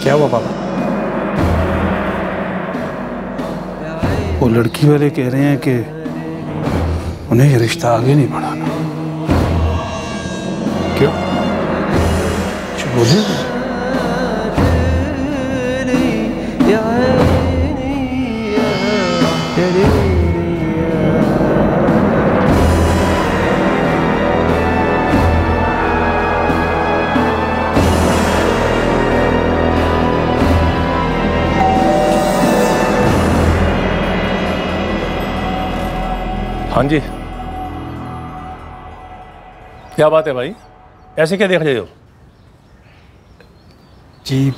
क्या हुआ पापा? वो लड़की वाले कह रहे हैं कि उन्हें ये रिश्ता आगे नहीं बढ़ाना। क्यों? कुछ बोले? हाँ जी, क्या बात है भाई, ऐसे क्या देख रहे हो? जी,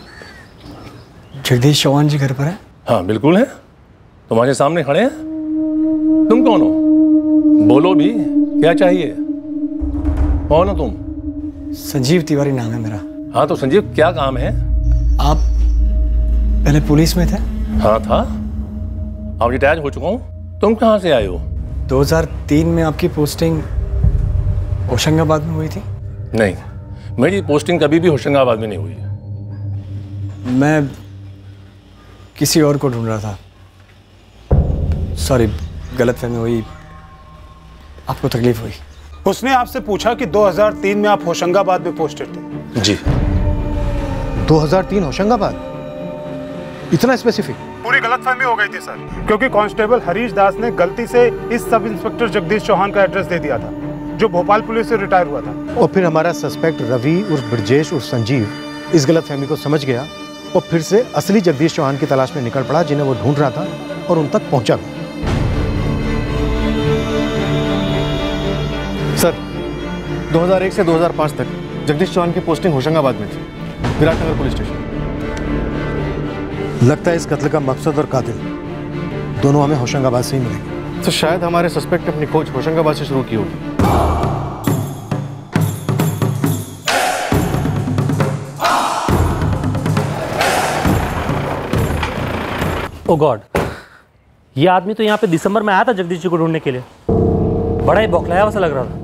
जगदीश चौहान जी घर पर है? हाँ बिल्कुल है, तुम्हारे सामने खड़े हैं। तुम कौन हो? बोलो भी, क्या चाहिए? कौन हो तुम? संजीव तिवारी नाम है मेरा। हाँ तो संजीव, क्या काम है? आप पहले पुलिस में थे? हाँ था, अब रिटायर हो चुका हूँ। तुम कहाँ से आए हो? 2003 में आपकी पोस्टिंग होशंगाबाद में हुई थी? नहीं, मेरी पोस्टिंग कभी भी होशंगाबाद में नहीं हुई। मैं किसी और को ढूंढ रहा था। सॉरी, गलतफहमी हुई, आपको तकलीफ हुई। उसने आपसे पूछा कि 2003 में आप होशंगाबाद में पोस्टेड थे। जी। 2003 होशंगाबाद? इतना स्पेसिफिक? पूरी गलतफहमी हो गई थी सर, क्योंकि कांस्टेबल हरीश दास ने गलती से इस सब इंस्पेक्टर जगदीश चौहान का एड्रेस दे दिया था, जो भोपाल पुलिस से रिटायर हुआ था। और फिर हमारा सस्पेक्ट रवि उर्फ ब्रजेश उर्फ संजीव इस गलतफहमी को समझ गया और फिर से असली जगदीश चौहान की तलाश में निकल पड़ा, जिन्हें वो ढूंढ रहा था, और उन तक पहुंचा भी। सर, 2001 से 2005 तक जगदीश चौहान की पोस्टिंग होशंगाबाद में थी, विराटनगर पुलिस स्टेशन। लगता है इस कत्ल का मकसद और कातिल दोनों हमें होशंगाबाद से ही मिलेंगे। तो शायद हमारे सस्पेक्ट ने अपनी खोज होशंगाबाद से शुरू की होगी। ओ गॉड, ये आदमी तो यहाँ पे दिसंबर में आया था जगदीश जी को ढूंढने के लिए। बड़ा ही बौखलाया सा लग रहा था।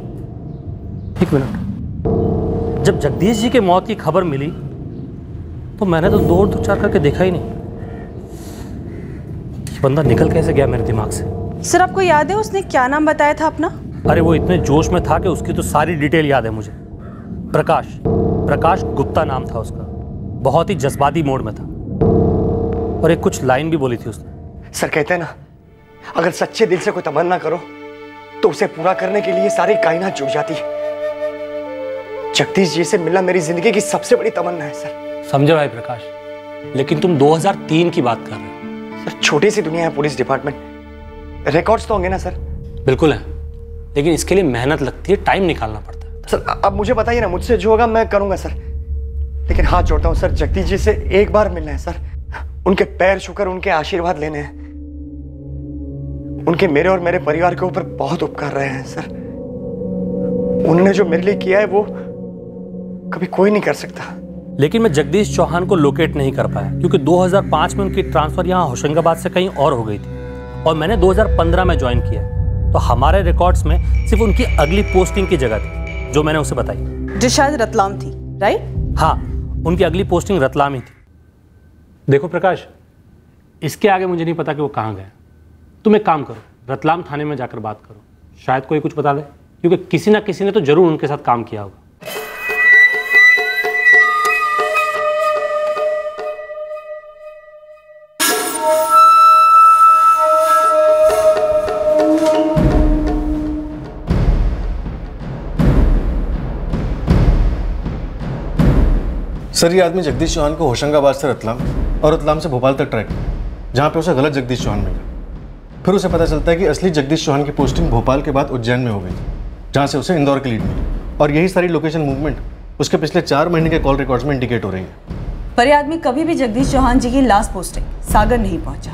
एक मिनट, जब जगदीश जी के मौत की खबर मिली तो मैंने तो दो चार करके देखा ही नहीं। ये बंदा निकल कैसे गया मेरे दिमाग से? सर आपको याद है उसने क्या नाम बताया था अपना? अरे वो इतने जोश में था कि उसकी तो सारी डिटेल याद है मुझे। प्रकाश गुप्ता नाम था उसका। बहुत ही जज्बाती मोड में था और एक कुछ लाइन भी बोली थी उसने। सर कहते हैं ना, अगर सच्चे दिल से कोई तमन्ना करो तो उसे पूरा करने के लिए सारी कायनात जुट जाती है। जगदीश जी से मिलना मेरी जिंदगी की सबसे बड़ी तमन्ना है सर। समझे भाई प्रकाश, लेकिन तुम 2003 की बात कर रहे हो। सर छोटी सी दुनिया है पुलिस डिपार्टमेंट, रिकॉर्ड्स तो होंगे ना सर? बिल्कुल है, लेकिन इसके लिए मेहनत लगती है, टाइम निकालना पड़ता है। सर अब मुझे बताइए ना, मुझसे जो होगा मैं करूंगा सर, लेकिन हाथ जोड़ता हूँ सर, जगदीश जी से एक बार मिलना है सर। उनके पैर छूकर उनके आशीर्वाद लेने हैं। उनके मेरे और मेरे परिवार के ऊपर बहुत उपकार रहे हैं सर। उन्होंने जो मेरे लिए किया है वो कभी कोई नहीं कर सकता। लेकिन मैं जगदीश चौहान को लोकेट नहीं कर पाया क्योंकि 2005 में उनकी ट्रांसफर यहाँ होशंगाबाद से कहीं और हो गई थी और मैंने 2015 में ज्वाइन किया। तो हमारे रिकॉर्ड्स में सिर्फ उनकी अगली पोस्टिंग की जगह थी जो मैंने उसे बताई, जो शायद रतलाम थी, राइट? हाँ, उनकी अगली पोस्टिंग रतलाम ही थी। देखो प्रकाश, इसके आगे मुझे नहीं पता कि वो कहाँ गए। तुम एक काम करो, रतलाम थाने में जाकर बात करो, शायद कोई कुछ बता दे, क्योंकि किसी ना किसी ने तो जरूर उनके साथ काम किया होगा। सर ये आदमी जगदीश चौहान को होशंगाबाद से रतलाम और रतलाम से भोपाल तक ट्रैक किया, जहाँ पे उसे गलत जगदीश चौहान मिला। फिर उसे पता चलता है कि असली जगदीश चौहान की पोस्टिंग भोपाल के बाद उज्जैन में हो गई थी, जहाँ से उसे इंदौर की लीड मिली। और यही सारी लोकेशन मूवमेंट उसके पिछले 4 महीने के कॉल रिकॉर्ड्स में इंडिकेट हो रही है। पर ये आदमी कभी भी जगदीश चौहान जी की लास्ट पोस्टिंग सागर नहीं पहुंचा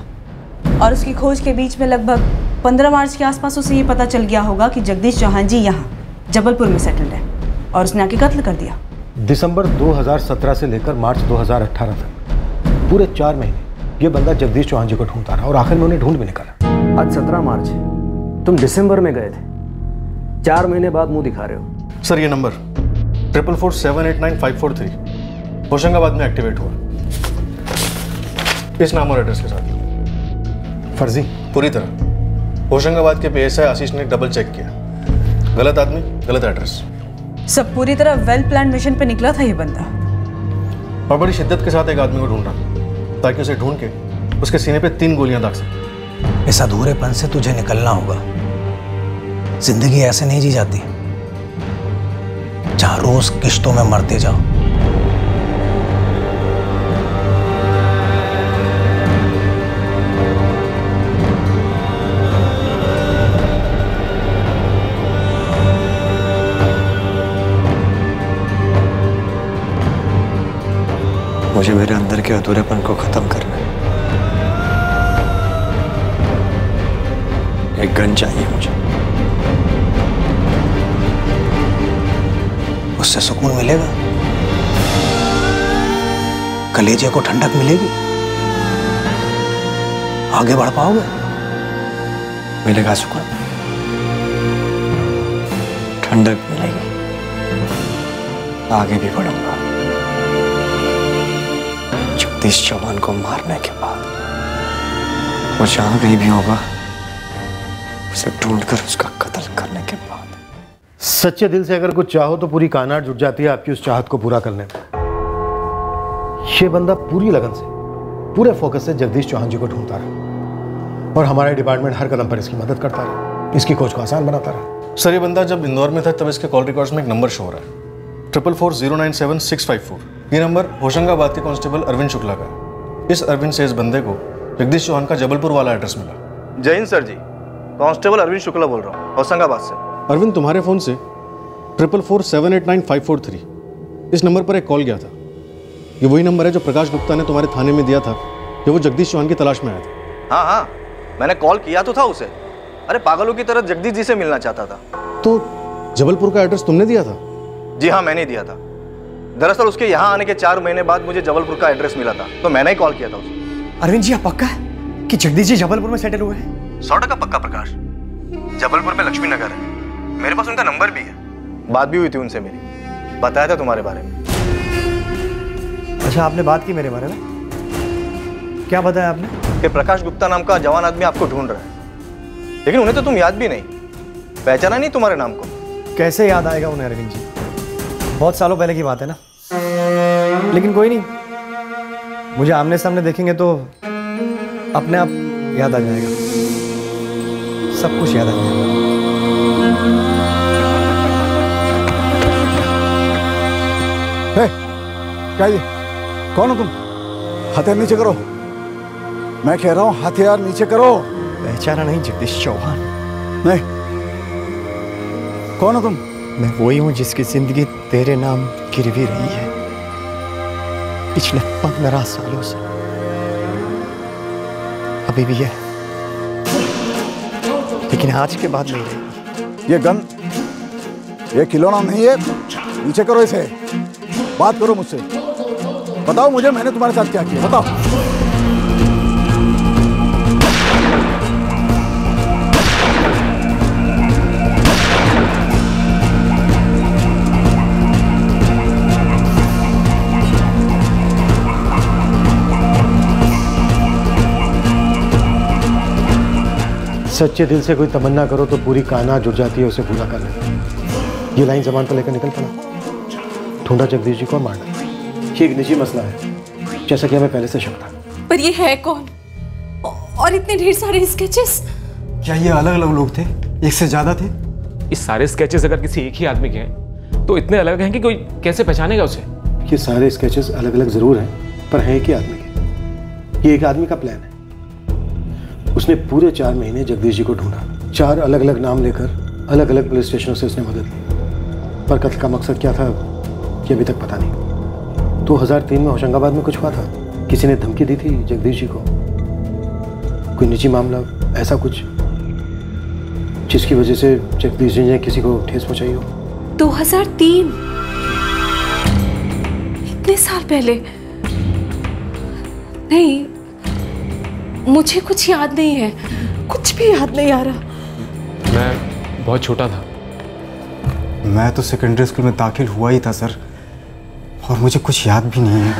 और उसकी खोज के बीच में लगभग 15 मार्च के आसपास उसे ये पता चल गया होगा कि जगदीश चौहान जी यहाँ जबलपुर में सेटल्ड है और उसने आके कत्ल कर दिया। दिसंबर 2017 से लेकर मार्च 2018 तक पूरे 4 महीने ये बंदा जगदीश चौहान जी को ढूंढता रहा और आखिर में उन्हें ढूंढ भी निकाला। आज 17 मार्च है, तुम दिसंबर में गए थे, 4 महीने बाद मुंह दिखा रहे हो। सर ये नंबर 444789543 होशंगाबाद में एक्टिवेट हुआ, इस नाम और एड्रेस के साथ। फर्जी? पूरी तरह। होशंगाबाद के PSI आशीष ने डबल चेक किया, गलत आदमी गलत एड्रेस। सब पूरी तरह वेल प्लान मिशन पे निकला था ये बंदा और बड़ी शिद्दत के साथ एक आदमी को ढूंढ रहा ताकि उसे ढूंढ के उसके सीने पे 3 गोलियां दाग सके। इस अधूरेपन से तुझे निकलना होगा। जिंदगी ऐसे नहीं जी जाती जहां रोज किश्तों में मरते जाओ। मुझे मेरे अंदर के अधूरेपन को खत्म करना है। एक गन चाहिए मुझे, उससे सुकून मिलेगा, कलेजे को ठंडक मिलेगी, आगे बढ़ पाओगे। मिलेगा सुकून, ठंडक मिलेगी, आगे भी बढ़ूंगा। जगदीश चौहान को मारने के बाद वो जहां कहीं भी होगा उसे ढूंढकर उसका कत्ल करने के बाद। सच्चे दिल से अगर कुछ चाहो तो पूरी कायनात जुट जाती है आपकी उस चाहत को पूरा करने में। ये बंदा पूरी लगन से, पूरे फोकस से जगदीश चौहान जी को ढूंढता रहा और हमारा डिपार्टमेंट हर कदम पर इसकी मदद करता रहा, इसकी खोज को आसान बनाता रहा। सर ये बंदा जब इंदौर में था तब इसके कॉल रिकॉर्ड्स में एक नंबर शो हो रहा है 444097654। ये नंबर होशंगाबाद के कांस्टेबल अरविंद शुक्ला का। इस अरविंद से इस बंदे को जगदीश चौहान का जबलपुर वाला एड्रेस मिला। जय हिंद सर जी, कांस्टेबल अरविंद शुक्ला बोल रहा हूँ होशंगाबाद से। अरविंद तुम्हारे फोन से 444789543 इस नंबर पर एक कॉल गया था। ये वही नंबर है जो प्रकाश गुप्ता ने तुम्हारे थाने में दिया था जब वो जगदीश चौहान की तलाश में आया था। हाँ हाँ, मैंने कॉल किया तो था उसे। अरे पागलों की तरह जगदीश जी से मिलना चाहता था। तो जबलपुर का एड्रेस तुमने दिया था? जी हाँ, मैंने दिया था। दरअसल उसके यहाँ आने के 4 महीने बाद मुझे जबलपुर का एड्रेस मिला था, तो मैंने ही कॉल किया था उसे। अरविंद जी, आप पक्का है कि जगदीश जी जबलपुर में सेटल हुए हैं? 100% पक्का प्रकाश। जबलपुर में लक्ष्मी नगर है, मेरे पास उनका नंबर भी है, बात भी हुई थी उनसे मेरी, बताया था तुम्हारे बारे में। अच्छा, आपने बात की मेरे बारे में? क्या बताया आपने? कि प्रकाश गुप्ता नाम का जवान आदमी आपको ढूंढ रहा है, लेकिन उन्हें तो तुम याद भी नहीं, पहचाना नहीं तुम्हारे नाम को। कैसे याद आएगा उन्हें अरविंद जी? बहुत सालों पहले की बात है ना। लेकिन कोई नहीं, मुझे आमने सामने देखेंगे तो अपने आप याद आ जाएगा, सब कुछ याद आ जाएगा। क्या ये? कौन हो तुम? हथियार नीचे करो, मैं कह रहा हूं हथियार नीचे करो। पहचाना नहीं? जगदीश चौहान। नहीं, कौन हो तुम? मैं वही हूं जिसकी जिंदगी तेरे नाम गिरवी रही है पिछले 15 सालों से। अभी भी है, लेकिन आज के बाद नहीं रहेगी। ये गन, ये खिलौना नहीं है, नीचे करो इसे। बात करो मुझसे, बताओ मुझे मैंने तुम्हारे साथ क्या किया, बताओ। सच्चे दिल से कोई तमन्ना करो तो पूरी कायनात जुड़ जाती है उसे पूरा करने। ये लाइन जबान पर लेकर निकल पड़ा। ढूंढा जगदीश जी को, मार डाला। ये एक निजी मसला है, जैसा कि हमें पहले से शक था। पर ये है कौन? और इतने ढेर सारे स्केचेस? क्या ये अलग अलग लोग थे? एक से ज्यादा थे? ये सारे स्केचेस अगर किसी एक ही आदमी के हैं तो इतने अलग हैं कि कोई कैसे पहचानेगा उसे? ये सारे स्केचेस अलग अलग जरूर हैं, पर हैं एक ही आदमी के। ये एक आदमी का प्लान है। उसने पूरे 4 महीने जगदीश जी को ढूंढा। 4 अलग अलग नाम लेकर अलग अलग पुलिस स्टेशनों से उसने मदद ली, पर कत्ल का मकसद क्या था ये अभी तक पता नहीं। 2003 में होशंगाबाद में कुछ हुआ था, किसी ने धमकी दी थी जगदीश जी को। कोई निजी मामला, ऐसा कुछ जिसकी वजह से जगदीश जी ने किसी को ठेस पहुंचाई हो। 2003? इतने साल पहले? नहीं, मुझे कुछ याद नहीं है, कुछ भी याद नहीं आ रहा। मैं बहुत छोटा था। मैं तो सेकेंडरी स्कूल में दाखिल हुआ ही था सर, और मुझे कुछ याद भी नहीं है।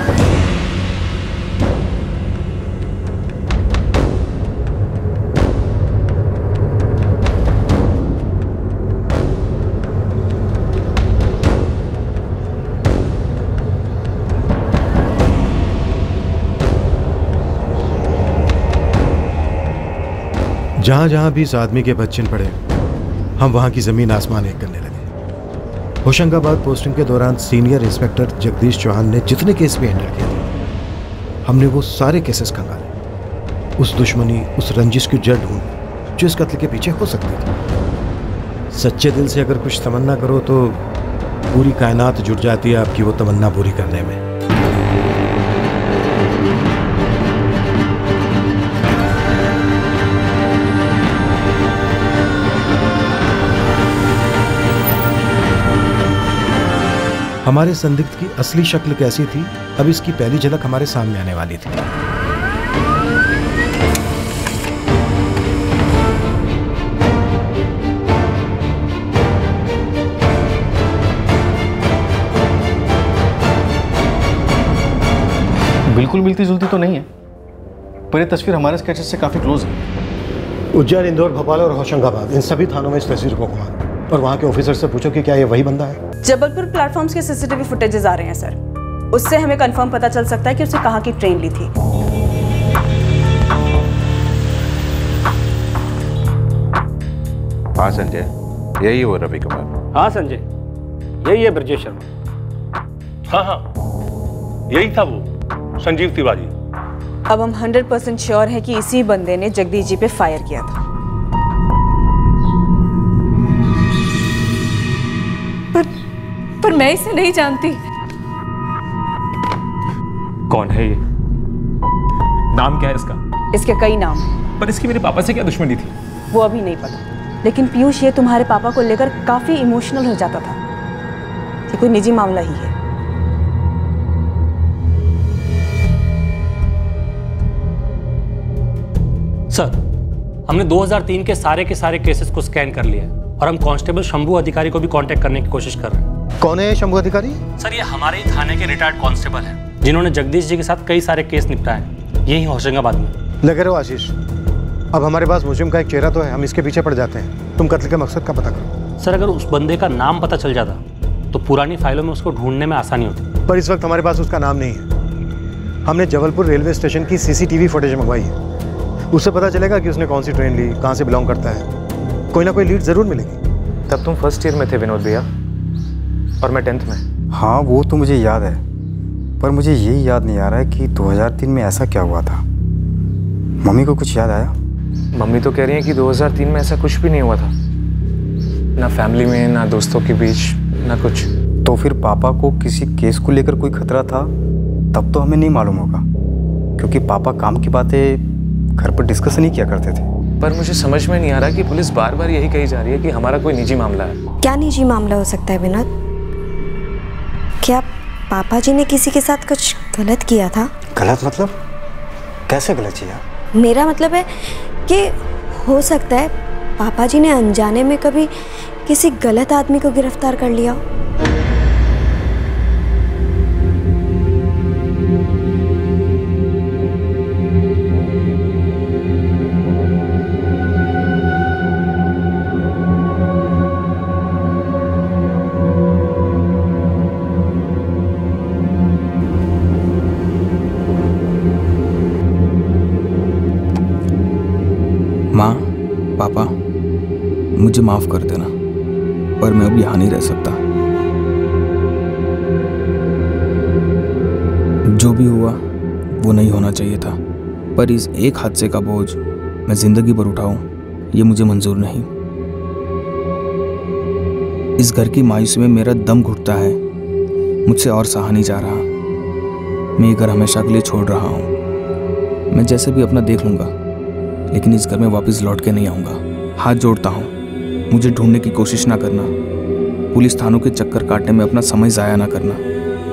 जहां जहां भी इस आदमी के बच्चन पड़े, हम वहां की जमीन आसमान एक करने लगे। होशंगाबाद पोस्टिंग के दौरान सीनियर इंस्पेक्टर जगदीश चौहान ने जितने केस भी हैंडल किए थे, हमने वो सारे केसेस खंगाले। उस दुश्मनी, उस रंजिश की जड़ ढूंढ जो इस कत्ल के पीछे हो सकती थी। सच्चे दिल से अगर कुछ तमन्ना करो तो पूरी कायनात जुट जाती है आपकी वो तमन्ना पूरी करने में। हमारे संदिग्ध की असली शक्ल कैसी थी, अब इसकी पहली झलक हमारे सामने आने वाली थी। बिल्कुल मिलती जुलती तो नहीं है, पर ये तस्वीर हमारे स्केचेस से काफी क्लोज है। उज्जैन, इंदौर, भोपाल और होशंगाबाद, इन सभी थानों में इस तस्वीर को घुमा और वहां के ऑफिसर से पूछो कि क्या ये वही बंदा है। जबलपुर प्लेटफॉर्म्स के सीसीटीवी फुटेजेस आ रहे हैं सर, उससे हमें कंफर्म पता चल सकता है कि उसने कहाँ की ट्रेन ली थी। हाँ संजय, यही है वो रवि कुमार। हाँ संजय, यही है ब्रजेश शर्मा। हाँ हाँ, यही था वो संजीव तिवारी। अब हम 100% श्योर है कि इसी बंदे ने जगदीश जी पे फायर किया था। पर मैं इसे नहीं जानती। कौन है ये? नाम क्या है इसका? इसके कई नाम। पर इसकी मेरे पापा से क्या दुश्मनी थी? वो अभी नहीं पता, लेकिन पीयूष ये तुम्हारे पापा को लेकर काफी इमोशनल हो जाता था। ये कोई निजी मामला ही है। सर, हमने 2003 के सारे केसेस को स्कैन कर लिया है और हम कांस्टेबल शंभू अधिकारी को भी कांटेक्ट करने की कोशिश कर रहे हैं। कौन है शंभू अधिकारी? सर, ये हमारे ही थाने के रिटायर्ड कांस्टेबल हैं। जिन्होंने जगदीश जी के साथ कई सारे केस निपटाए, यही होशंगाबाद में। लगे रहो आशीष, अब हमारे पास मुजरिम का एक चेहरा तो है, हम इसके पीछे पड़ जाते हैं। तुम कत्ल के मकसद का पता करो। सर, अगर उस बंदे का नाम पता चल जाता तो पुरानी फाइलों में उसको ढूंढने में आसानी होती, पर इस वक्त हमारे पास उसका नाम नहीं है। हमने जबलपुर रेलवे स्टेशन की सीसीटीवी फुटेज मंगवाई है, उससे पता चलेगा कि उसने कौन सी ट्रेन ली, कहाँ से बिलोंग करता है। कोई ना कोई लीड जरूर मिलेगी। तब तुम फर्स्ट ईयर में थे विनोद भैया, और मैं 10th में। हाँ वो तो मुझे याद है, पर मुझे यही याद नहीं आ रहा है कि 2003 में ऐसा क्या हुआ था। मम्मी को कुछ याद आया? मम्मी तो कह रही है कि 2003 में ऐसा कुछ भी नहीं हुआ था, ना फैमिली में, ना दोस्तों के बीच, ना कुछ। तो फिर पापा को किसी केस को लेकर कोई खतरा था, तब तो हमें नहीं मालूम होगा, क्योंकि पापा काम की बातें घर पर डिस्कस नहीं किया करते थे। पर मुझे समझ में नहीं आ रहा कि पुलिस बार बार यही कही जा रही है कि हमारा कोई निजी मामला है। क्या निजी मामला हो सकता है विनोद? क्या पापा जी ने किसी के साथ कुछ गलत किया था? गलत मतलब? कैसे गलत किया? मेरा मतलब है कि हो सकता है पापा जी ने अनजाने में कभी किसी गलत आदमी को गिरफ्तार कर लिया। माँ, पापा, मुझे माफ़ कर देना, पर मैं अब यहाँ नहीं रह सकता। जो भी हुआ वो नहीं होना चाहिए था, पर इस एक हादसे का बोझ मैं ज़िंदगी भर उठाऊं, ये मुझे मंजूर नहीं। इस घर की मायूसी में मेरा दम घुटता है, मुझसे और सहा नहीं जा रहा। मैं ये घर हमेशा के लिए छोड़ रहा हूँ। मैं जैसे भी अपना देख लूँगा, लेकिन इस घर में वापस लौट के नहीं आऊँगा। हाथ जोड़ता हूँ, मुझे ढूंढने की कोशिश ना करना, पुलिस थानों के चक्कर काटने में अपना समय ज़ाया ना करना।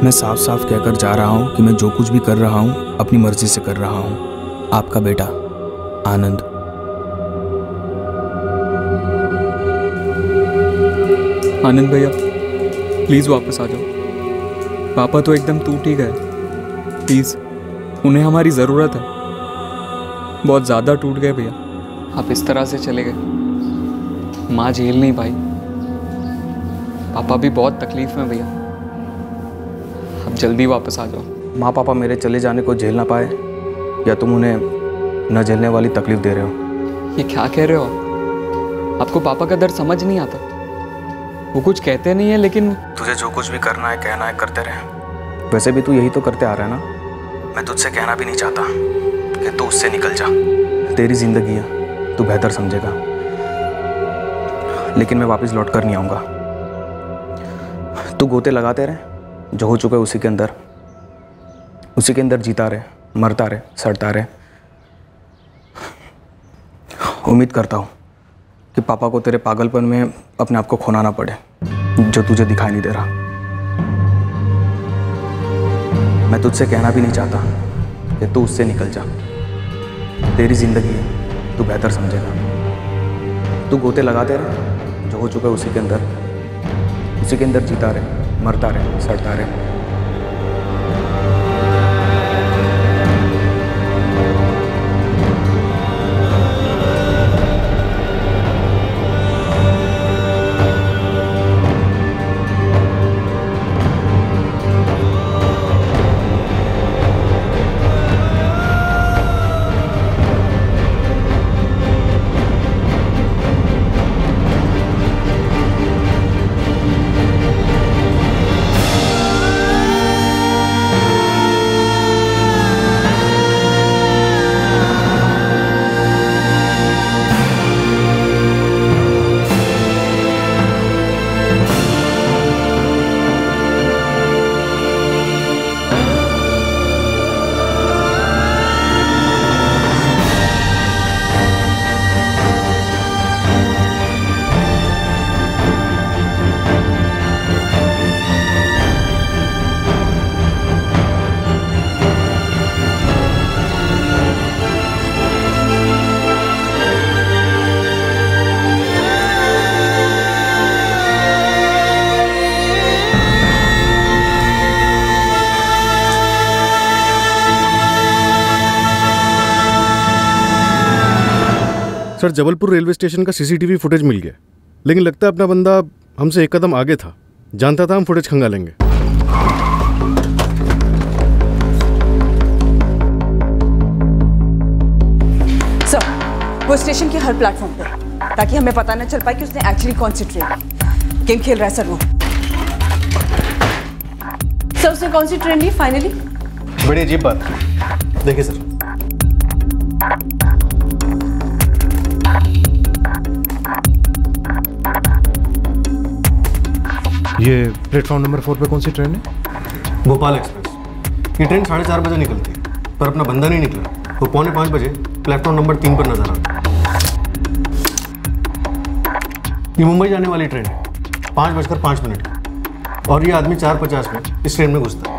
मैं साफ साफ कहकर जा रहा हूँ कि मैं जो कुछ भी कर रहा हूँ अपनी मर्जी से कर रहा हूँ। आपका बेटा आनंद। आनंद भैया, प्लीज़ वापस आ जाओ। पापा तो एकदम टूट ही गए। प्लीज़, उन्हें हमारी ज़रूरत है। बहुत ज़्यादा टूट गए भैया। आप इस तरह से चले गए, माँ झेल नहीं पाई। पापा भी बहुत तकलीफ में भैया। आप जल्दी वापस आ जाओ। माँ पापा मेरे चले जाने को झेल ना पाए, या तुम उन्हें न झेलने वाली तकलीफ दे रहे हो? ये क्या कह रहे हो आपको पापा का दर्द समझ नहीं आता? वो कुछ कहते नहीं है, लेकिन तुझे जो कुछ भी करना है, कहना है, करते रहे। वैसे भी तू यही तो करते आ रहा है ना। मैं तुझसे कहना भी नहीं चाहता कि तू उससे निकल जा। तेरी जिंदगी है, तू बेहतर समझेगा, लेकिन मैं वापस लौट कर नहीं आऊँगा। तू गोते लगाते रहे, जो हो चुका है उसी के अंदर जीता रहे, मरता रहे, सड़ता रहे। उम्मीद करता हूँ कि पापा को तेरे पागलपन में अपने आप को खोना ना पड़े, जो तुझे दिखाई नहीं दे रहा। मैं तुझसे कहना भी नहीं चाहता कि तू उससे निकल जा। तेरी जिंदगी है, तू बेहतर समझेगा। तू गोते लगाते रहे, जो हो चुका है उसी के अंदर जीता रहे, मरता रहे, सड़ता रहे। सर जबलपुर रेलवे स्टेशन का सीसीटीवी फुटेज मिल गया, लेकिन लगता है अपना बंदा हमसे एक कदम आगे था, जानता था हम फुटेज खंगालेंगे। सर वो स्टेशन के हर प्लेटफॉर्म पर, ताकि हमें पता न चल पाए कि उसने एक्चुअली कौन सी ट्रेन गेम खेल रहा है। सर वो सर उसने कौन सी ट्रेन ली फाइनली? बड़ी अजीब बात है। देखिए सर, ये प्लेटफॉर्म नंबर 4 पे कौन सी ट्रेन है? भोपाल एक्सप्रेस। ये ट्रेन 4:30 बजे निकलती है, पर अपना बंदा नहीं निकला। वो 4:45 बजे प्लेटफॉर्म नंबर 3 पर नजर आता। ये मुंबई जाने वाली ट्रेन है, 5:05 की, और ये आदमी 4:50 में इस ट्रेन में घुसता है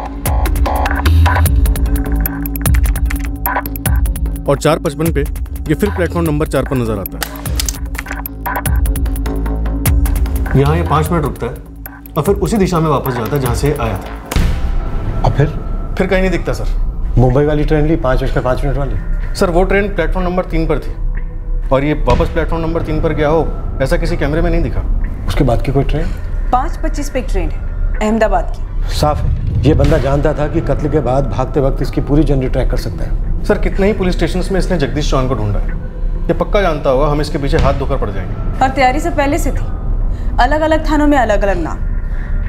और 4:55 पे ये फिर प्लेटफॉर्म नंबर 4 पर नजर आता है। यहाँ ये 5 मिनट रुकता है और फिर उसी दिशा में वापस जाता है जहाँ से आया था। और फिर कहीं नहीं दिखता सर। मुंबई वाली ट्रेन ली 5:05 वाली? सर वो ट्रेन प्लेटफॉर्म नंबर 3 पर थी और ये वापस प्लेटफॉर्म नंबर 3 पर गया हो, ऐसा किसी कैमरे में नहीं दिखा। उसके बाद की कोई ट्रेन? 5:25 पे एक ट्रेन है अहमदाबाद की। साफ है, ये बंदा जानता था कि कत्ल के बाद भागते वक्त इसकी पूरी जर्नी ट्रैक कर सकता है। सर कितने ही पुलिस स्टेशन में इसने जगदीश चौहान को ढूंढा है। ये पक्का जानता होगा हम इसके पीछे हाथ धोकर पड़ जाएंगे। और तैयारी से पहले से थी, अलग अलग थानों में अलग अलग नाम,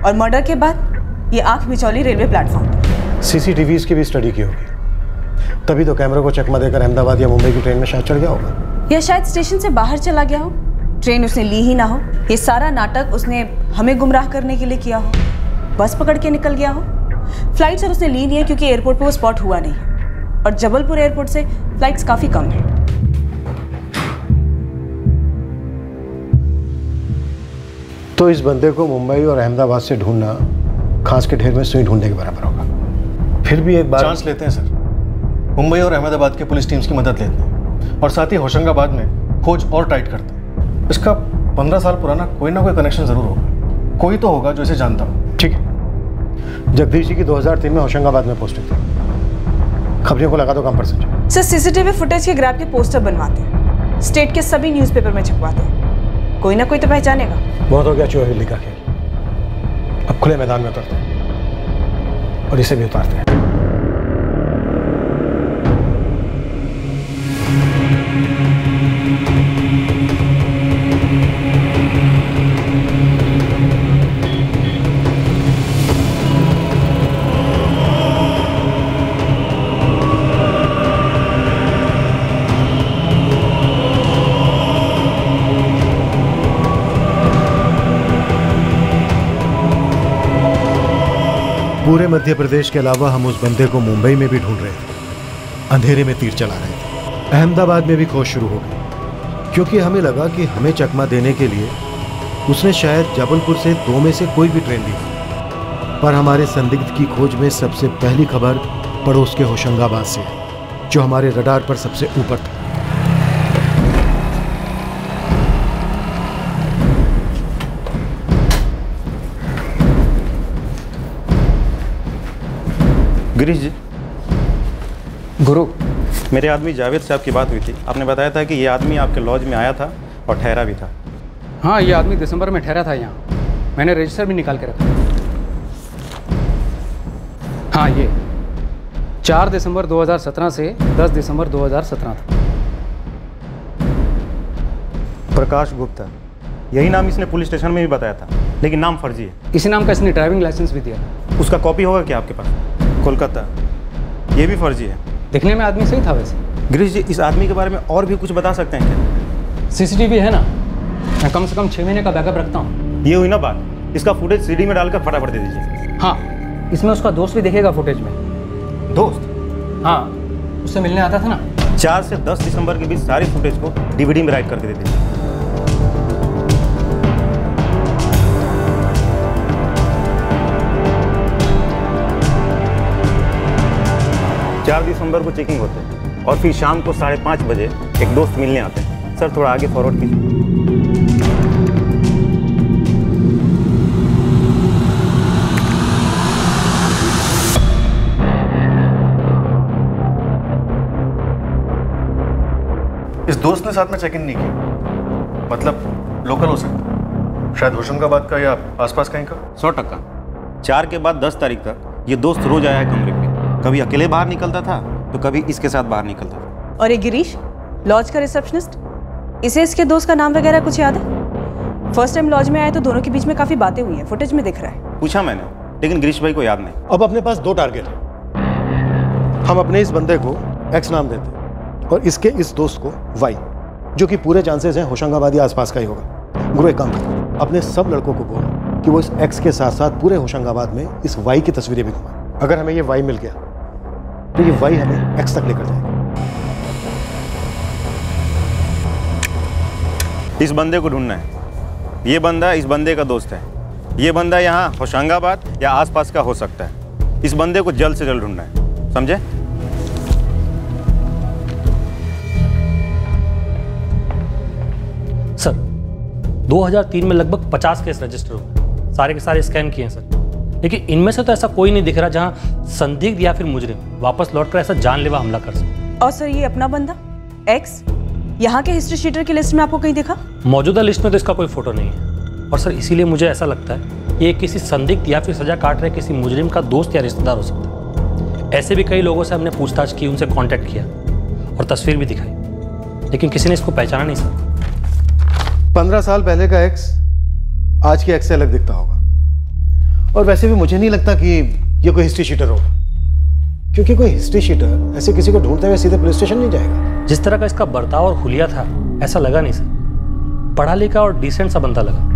और मर्डर के बाद ये आंख मिचौली रेलवे प्लेटफॉर्म। सीसीटीवीज की भी स्टडी की होगी, तभी तो कैमरे को चकमा देकर अहमदाबाद या मुंबई की ट्रेन में शायद चढ़ गया होगा। या शायद स्टेशन से बाहर चला गया हो, ट्रेन उसने ली ही ना हो। ये सारा नाटक उसने हमें गुमराह करने के लिए किया हो, बस पकड़ के निकल गया हो। फ्लाइट सर उसने ली नहीं है क्योंकि एयरपोर्ट पे वो स्पॉट हुआ नहीं है, और जबलपुर एयरपोर्ट से फ्लाइट्स काफ़ी कम है। तो इस बंदे को मुंबई और अहमदाबाद से ढूंढना खास के ढेर में सुई ढूंढने के बराबर होगा। फिर भी एक बार चांस लेते हैं सर, मुंबई और अहमदाबाद के पुलिस टीम्स की मदद लेते हैं और साथ ही होशंगाबाद में खोज और टाइट करते हैं। इसका 15 साल पुराना कोई ना कोई कनेक्शन जरूर होगा, कोई तो होगा जो इसे जानता हो। ठीक है, जगदीश जी की 2003 में होशंगाबाद में पोस्टिंग थी। खबरियों को लगा दो काम पर सर। सर सीसीटीवी फुटेज के ग्रैब के पोस्टर बनवाते हैं, स्टेट के सभी न्यूज़पेपर में छपवाते हैं, कोई ना कोई तो पहचानेगा। बहुत हो गया चूहे बिल्ली का खेल, अब खुले मैदान में उतरते हैं और इसे भी उतारते हैं। पूरे मध्य प्रदेश के अलावा हम उस बंदे को मुंबई में भी ढूंढ रहे थे, अंधेरे में तीर चला रहे थे। अहमदाबाद में भी खोज शुरू हो गई, क्योंकि हमें लगा कि हमें चकमा देने के लिए उसने शायद जबलपुर से 2 में से कोई भी ट्रेन ली। पर हमारे संदिग्ध की खोज में सबसे पहली खबर पड़ोस के होशंगाबाद से है, जो हमारे रडार पर सबसे ऊपर था। गिरीश जी। गुरु, मेरे आदमी जावेद साहब की बात हुई थी, आपने बताया था कि ये आदमी आपके लॉज में आया था और ठहरा भी था। हाँ, ये आदमी दिसंबर में ठहरा था यहाँ, मैंने रजिस्टर भी निकाल के रखा। हाँ, ये 4 दिसंबर 2017 से 10 दिसंबर 2017 था। प्रकाश गुप्ता, यही नाम इसने पुलिस स्टेशन में भी बताया था, लेकिन नाम फर्जी है। इसी नाम का इसने ड्राइविंग लाइसेंस भी दिया। उसका कॉपी होगा क्या आपके पास? कोलकाता, ये भी फर्जी है। दिखने में आदमी सही था वैसे। गिरीश जी, इस आदमी के बारे में और भी कुछ बता सकते हैं क्या? सीसीटीवी है ना, मैं कम से कम 6 महीने का बैकअप रखता हूँ। ये हुई ना बात, इसका फुटेज सीडी में डालकर फटाफट दे दीजिए। हाँ, इसमें उसका दोस्त भी दिखेगा फुटेज में। दोस्त? हाँ, उससे मिलने आता था ना। 4 से 10 दिसंबर के बीच सारी फुटेज को डीवीडी में राइट करके दे दीजिए। 4 दिसंबर को चेकिंग होते हैं और फिर शाम को 5:30 बजे एक दोस्त मिलने आते हैं। सर थोड़ा आगे फॉरवर्ड कीजिए। इस दोस्त उसने साथ में चेक इन नहीं किया। मतलब लोकल हो सकता, शायद होशंगाबाद का या आसपास कहीं का। 100%। 4 के बाद 10 तारीख तक ये दोस्त रोज आया है कमरे पे। कभी अकेले बाहर निकलता था तो कभी इसके साथ बाहर निकलता था। और ये गिरीश, लॉज का रिसेप्शनिस्ट, इसे इसके दोस्त का नाम वगैरह कुछ याद है? फर्स्ट टाइम लॉज में आए तो दोनों के बीच में काफी बातें हुई हैं, फुटेज में दिख रहा है। पूछा मैंने, लेकिन गिरीश भाई को याद नहीं। अब अपने पास 2 टारगेट है। हम अपने इस बंदे को एक्स नाम देते हैं और इसके इस दोस्त को वाई, जो कि पूरे चांसेस हैं होशंगाबाद या आसपास का ही होगा। गुरु एक काम कर, अपने सब लड़कों को बोल कि वो इस एक्स के साथ साथ पूरे होशंगाबाद में इस वाई की तस्वीरें भी घुमाएं। अगर हमें ये वाई मिल गया तो ये वाई हमें एक्स तक लेकर जाएगा। इस बंदे को ढूंढना है। ये बंदा इस बंदे का दोस्त है। ये बंदा यहाँ होशंगाबाद या आसपास का हो सकता है। इस बंदे को जल्द से जल्द ढूंढना है, समझे? सर 2003 में लगभग 50 केस रजिस्टर हुए, सारे के सारे स्कैन किए हैं सर, लेकिन इनमें से तो ऐसा कोई नहीं दिख रहा जहां संदिग्ध या फिर मुजरिम वापस लौटकर ऐसा जानलेवा हमला कर सके। और सर ये अपना बंदा एक्स यहाँ के हिस्ट्री शीटर की लिस्ट में आपको कहीं दिखा? मौजूदा लिस्ट में तो इसका कोई फोटो नहीं है, और सर इसीलिए मुझे ऐसा लगता है कि ये किसी संदिग्ध या फिर सजा काट रहे किसी मुजरिम का दोस्त या रिश्तेदार हो सकता है। ऐसे भी कई लोगों से हमने पूछताछ की, उनसे कांटेक्ट किया और तस्वीर भी दिखाई, लेकिन किसी ने इसको पहचाना नहीं सर। 15 साल पहले का एक्स आज के एक्स से अलग दिखता होगा। और वैसे भी मुझे नहीं लगता कि ये कोई हिस्ट्री शीटर होगा, क्योंकि कोई हिस्ट्री शीटर ऐसे किसी को ढूंढते हुए सीधे पुलिस स्टेशन नहीं जाएगा। जिस तरह का इसका बर्ताव और हुलिया था, ऐसा लगा नहीं सर। पढ़ा लिखा और डिसेंट सा बनता लगा।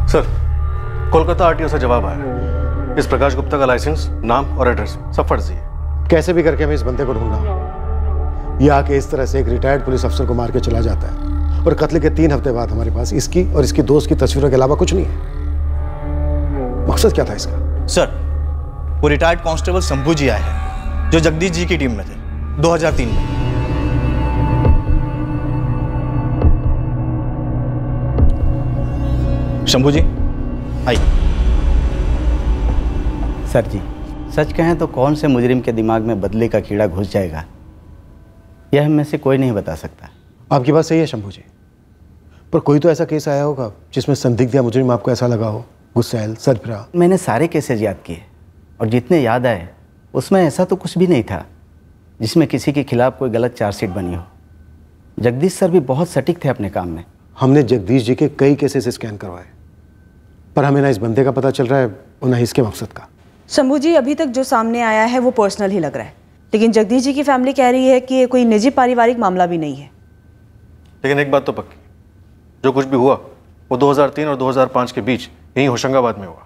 सर कोलकाता आरटीओ से जवाब आया, इस प्रकाश गुप्ता का लाइसेंस, नाम और एड्रेस सब फर्जी है। कैसे भी करके हमें इस बंदे को ढूंढना। ये आके इस तरह से एक रिटायर्ड पुलिस अफसर को मार के चला जाता है, और कत्ल के 3 हफ्ते बाद हमारे पास इसकी और इसकी दोस्त की तस्वीरों के अलावा कुछ नहीं है। मकसद क्या था इसका? सर वो रिटायर्ड कांस्टेबल शंभू जी आए हैं जो जगदीश जी की टीम में थे 2003 में। शंभू जी आइए। सर जी, सच कहें तो कौन से मुजरिम के दिमाग में बदले का कीड़ा घुस जाएगा, यह हम में से कोई नहीं बता सकता। आपकी बात सही है शंभू जी, पर कोई तो ऐसा केस आया होगा जिसमें संदिग्ध या मुजरिम आपको ऐसा लगा हो, गुस्सैल, सरफिरा। मैंने सारे केसेज याद किए और जितने याद आए उसमें ऐसा तो कुछ भी नहीं था जिसमें किसी के खिलाफ कोई गलत चार्जशीट बनी हो। जगदीश सर भी बहुत सटीक थे अपने काम में। हमने जगदीश जी के कई केसेस स्कैन करवाए, पर हमें ना इस बंदे का पता चल रहा है और ना इसके मकसद का। शंभू जी, अभी तक जो सामने आया है वो पर्सनल ही लग रहा है, लेकिन जगदीश जी की फैमिली कह रही है कि ये कोई निजी पारिवारिक मामला भी नहीं है। लेकिन एक बात तो पक्की, जो कुछ भी हुआ वो 2003 और 2005 के बीच यहीं होशंगाबाद में हुआ।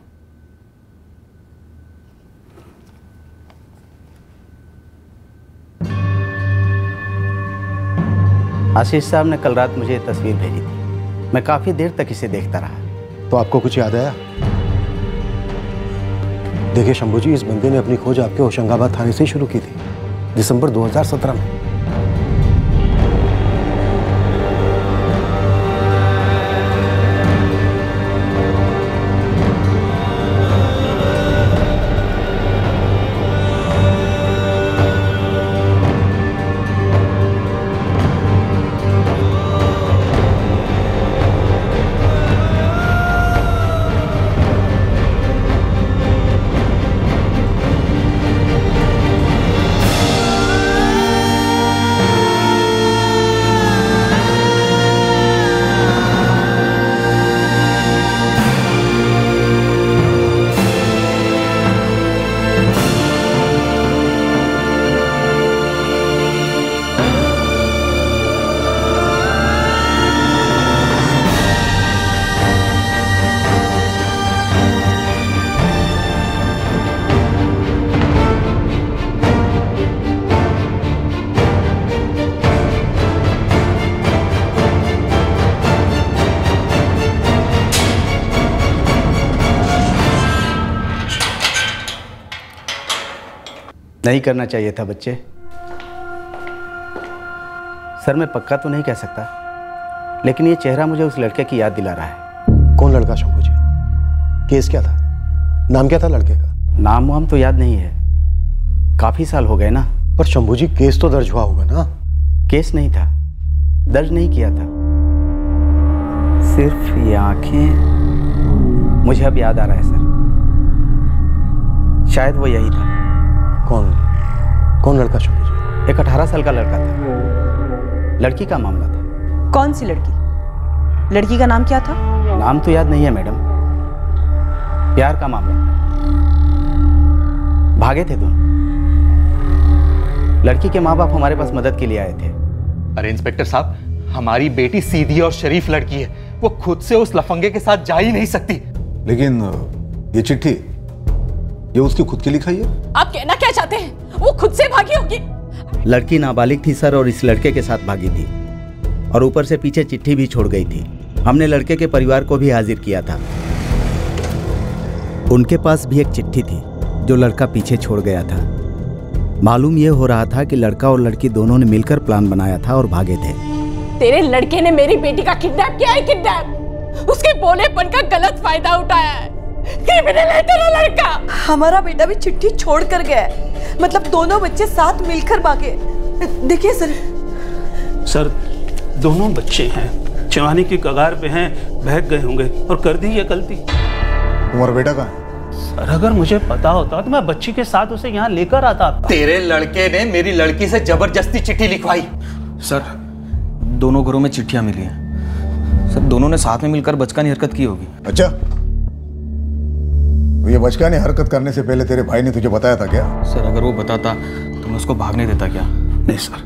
आशीष साहब ने कल रात मुझे तस्वीर भेजी थी, मैं काफ़ी देर तक इसे देखता रहा। तो आपको कुछ याद आया? देखिए शंभू जी, इस बंदे ने अपनी खोज आपके होशंगाबाद थाने से शुरू की थी, दिसंबर 2017 में। नहीं करना चाहिए था बच्चे। सर मैं पक्का तो नहीं कह सकता, लेकिन ये चेहरा मुझे उस लड़के की याद दिला रहा है। कौन लड़का शंभू जी? केस क्या था? नाम क्या था लड़के का? नाम वाम तो याद नहीं है, काफी साल हो गए ना। पर शंभू जी केस तो दर्ज हुआ होगा ना? केस नहीं था, दर्ज नहीं किया था। सिर्फ ये आंखें, मुझे अब याद आ रहा है सर, शायद वो यही था। कौन लड़का शोभी जी? एक 18 साल का लड़का था। लड़की का मामला था। कौन सी लड़की? लड़की का नाम क्या था? नाम तो याद नहीं है मैडम, प्यार का मामला था। भागे थे दोनों। लड़की के माँ बाप हमारे पास मदद के लिए आए थे। अरे इंस्पेक्टर साहब, हमारी बेटी सीधी और शरीफ लड़की है, वो खुद से उस लफंगे के साथ जा ही नहीं सकती। लेकिन ये चिट्ठी, ये उसकी खुद की लिखाई है? आप कहना क्या चाहते हैं? वो खुद से भागी होगी? लड़की नाबालिग थी सर, और इस लड़के के साथ भागी थी, और ऊपर से पीछे चिट्ठी भी छोड़ गई थी। हमने लड़के के परिवार को भी हाजिर किया था। उनके पास भी एक चिट्ठी थी जो लड़का पीछे छोड़ गया था। मालूम यह हो रहा था कि लड़का और लड़की दोनों ने मिलकर प्लान बनाया था और भागे थे। तेरे लड़के ने मेरी बेटी का किडनैप किया है। किडनैप, उसके भोलेपन का गलत फायदा उठाया है। क्रिमिनल है तेरा लड़का। हमारा बेटा भी चिट्ठी छोड़ कर गया है, मतलब दोनों बच्चे साथ मिलकर भागे। देखिए सर, दोनों बच्चे हैं, जवानी की कगार पे हैं, बहक गए होंगे और कर दी ये गलती। तुम्हारा बेटा कहाँ है? सर, अगर मुझे पता होता तो मैं बच्ची के साथ उसे यहाँ लेकर आता। तेरे लड़के ने मेरी लड़की से जबरदस्ती चिट्ठी लिखवाई। सर, दोनों घरों में चिट्ठियां मिली हैं। सर, दोनों ने साथ में मिलकर बचकानी हरकत की होगी। अच्छा, तो ये बचकानी हरकत करने से पहले तेरे भाई ने तुझे बताया था क्या? सर, अगर वो बताता तो मैं उसको भागने देता क्या? नहीं सर,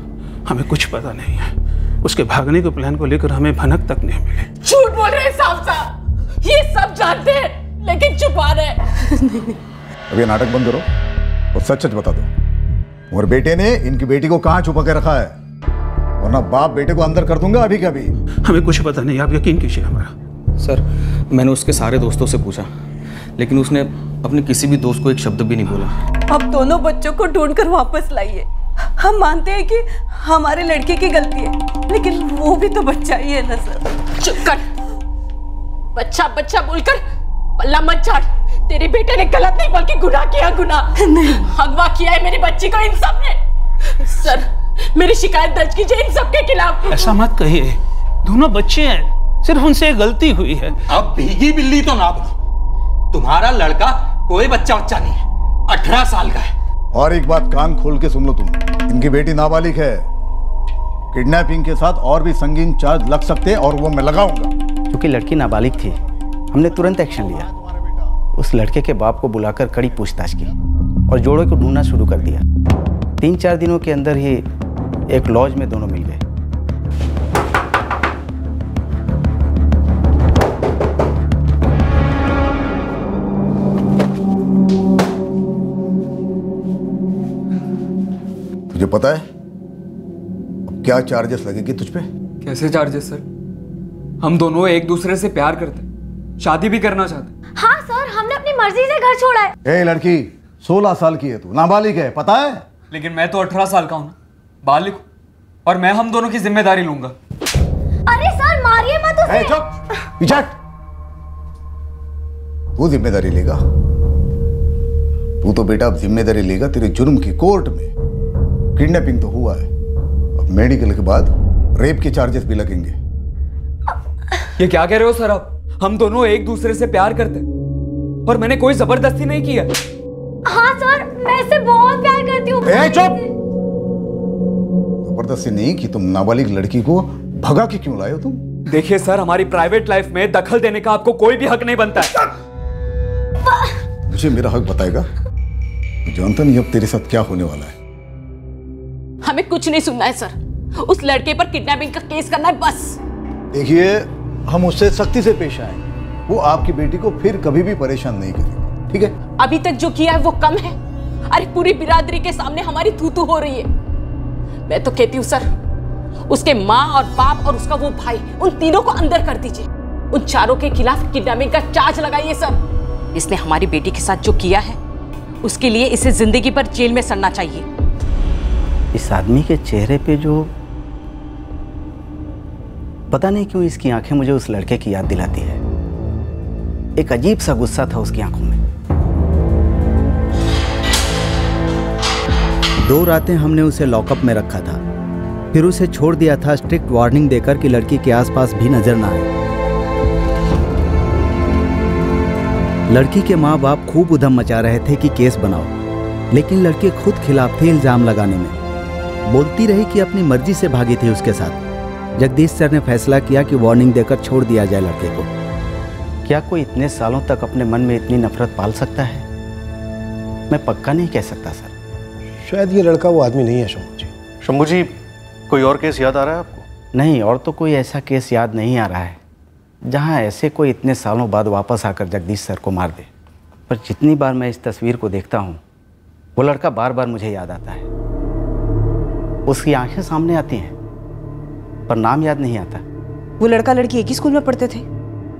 हमें कुछ पता नहीं है। उसके भागने के प्लान को लेकर हमें भनक तक नहीं मिली। झूठ बोल रहे हैं साहब साहब, ये सब जानते हैं लेकिन छुपा रहे। अब ये नाटक बंद करो और सच सच बता दो, और बेटे ने इनकी बेटी को कहाँ छुपा के रखा है, वरना बाप बेटे को अंदर कर दूंगा अभी कभी। हमें कुछ पता नहीं, आप यकीन कीजिए हमारा। सर, मैंने उसके सारे दोस्तों से पूछा, लेकिन उसने अपने किसी भी दोस्त को एक शब्द भी नहीं बोला। अब दोनों बच्चों को ढूंढकर वापस लाइए। हम मानते हैं कि हमारे लड़के की गलती है, लेकिन वो भी तो बच्चा ही है ना सर। चुप कर, बच्चा बच्चा बोलकर पल्ला मत झाड़। तेरे बेटे ने गलत नहीं बल्कि गुनाह किया, गुनाह। अगवा किया है मेरी बच्ची को इन सब ने। सर, मेरी शिकायत दर्ज कीजिए इन सब के खिलाफ। ऐसा मत कहिए, दोनों बच्चे हैं, सिर्फ उनसे गलती हुई है। अब भीगी बिल्ली तो ना बोलो, तुम्हारा लड़का कोई बच्चा नहीं है, 18 साल का है। और एक बात कान खोल के सुन लो तुम, इनकी बेटी नाबालिग है। किडनैपिंग के साथ और भी संगीन चार्ज लग सकते हैं और वो मैं लगाऊंगा। क्योंकि लड़की नाबालिग थी, हमने तुरंत एक्शन लिया। उस लड़के के बाप को बुलाकर कड़ी पूछताछ की और जोड़ों को ढूंढना शुरू कर दिया। 3-4 दिनों के अंदर ही एक लॉज में दोनों मिल गए। तुझे पता है क्या चार्जेस लगेगी तुझ पे? कैसे चार्जेस सर? हम दोनों एक दूसरे से प्यार करते, शादी भी करना चाहते। हाँ सर, हमने अपनी मर्जी से घर छोड़ा है। ए लड़की, 16 साल की है तू, नाबालिग है, पता है? लेकिन मैं तो 18 साल का हूं ना, बालिग, और मैं हम दोनों की जिम्मेदारी लूंगा। अरे सर, मारिए मत उसे। चुप, पीछे हट। तू जिम्मेदारी लेगा? तू तो बेटा अब जिम्मेदारी लेगा तेरे जुर्म की कोर्ट में। किडनैपिंग तो हुआ है, अब मेडिकल के बाद रेप के चार्जेस भी लगेंगे। ये क्या कह रहे हो सर आप? हम दोनों एक दूसरे से प्यार करते और मैंने कोई जबरदस्ती नहीं किया। हाँ सर, मैं इससे बहुत प्यार करती हूँ। चुप! जबरदस्ती नहीं कि तुम नाबालिग लड़की को भगा के क्यों लाए हो तुम? देखिए सर, हमारी प्राइवेट लाइफ में दखल देने का आपको कोई भी हक नहीं बनता है। मुझे मेरा हक बताएगा? जानता नहीं अब तेरे साथ क्या होने वाला है। हमें कुछ नहीं सुनना है सर, उस लड़के पर किडनैपिंग का केस करना है बस। देखिए, हम उससे सख्ती से पेश आए, वो आपकी बेटी को फिर कभी भी परेशान नहीं करेगा, ठीक है? अभी तक जो किया है वो कम है। अरे पूरी बिरादरी के सामने हमारी थू-थू हो रही है। मैं तो कहती हूँ सर, उसके माँ और बाप और उसका वो भाई, उन तीनों को अंदर कर दीजिए। उन चारों के खिलाफ किडनैपिंग का चार्ज लगाइए सर। इसने हमारी बेटी के साथ जो किया है उसके लिए इसे जिंदगी भर जेल में सड़ना चाहिए। इस आदमी के चेहरे पे जो, पता नहीं क्यों इसकी आंखें मुझे उस लड़के की याद दिलाती है। एक अजीब सा गुस्सा था उसकी आंखों में। 2 रातें हमने उसे लॉकअप में रखा था, फिर उसे छोड़ दिया था स्ट्रिक्ट वार्निंग देकर कि लड़की के आसपास भी नजर ना आए। लड़की के माँ बाप खूब उधम मचा रहे थे कि केस बनाओ, लेकिन लड़के खुद खिलाफ थे इल्जाम लगाने में। बोलती रही कि अपनी मर्जी से भागी थी उसके साथ। जगदीश सर ने फैसला किया कि वार्निंग देकर छोड़ दिया जाए लड़के को। क्या कोई इतने सालों तक अपने मन में इतनी नफरत पाल सकता है? मैं पक्का नहीं कह सकता सर। शायद ये लड़का वो आदमी नहीं है शंभू जी। शंभू जी, कोई और केस याद आ रहा है आपको? नहीं, और तो कोई ऐसा केस याद नहीं आ रहा है जहां ऐसे कोई इतने सालों बाद वापस आकर जगदीश सर को मार दे। पर जितनी बार मैं इस तस्वीर को देखता हूं, वो लड़का बार बार मुझे याद आता है। उसकी आंखें सामने आती हैं, पर नाम याद नहीं आता। वो लड़का लड़की एक ही स्कूल में पढ़ते थे?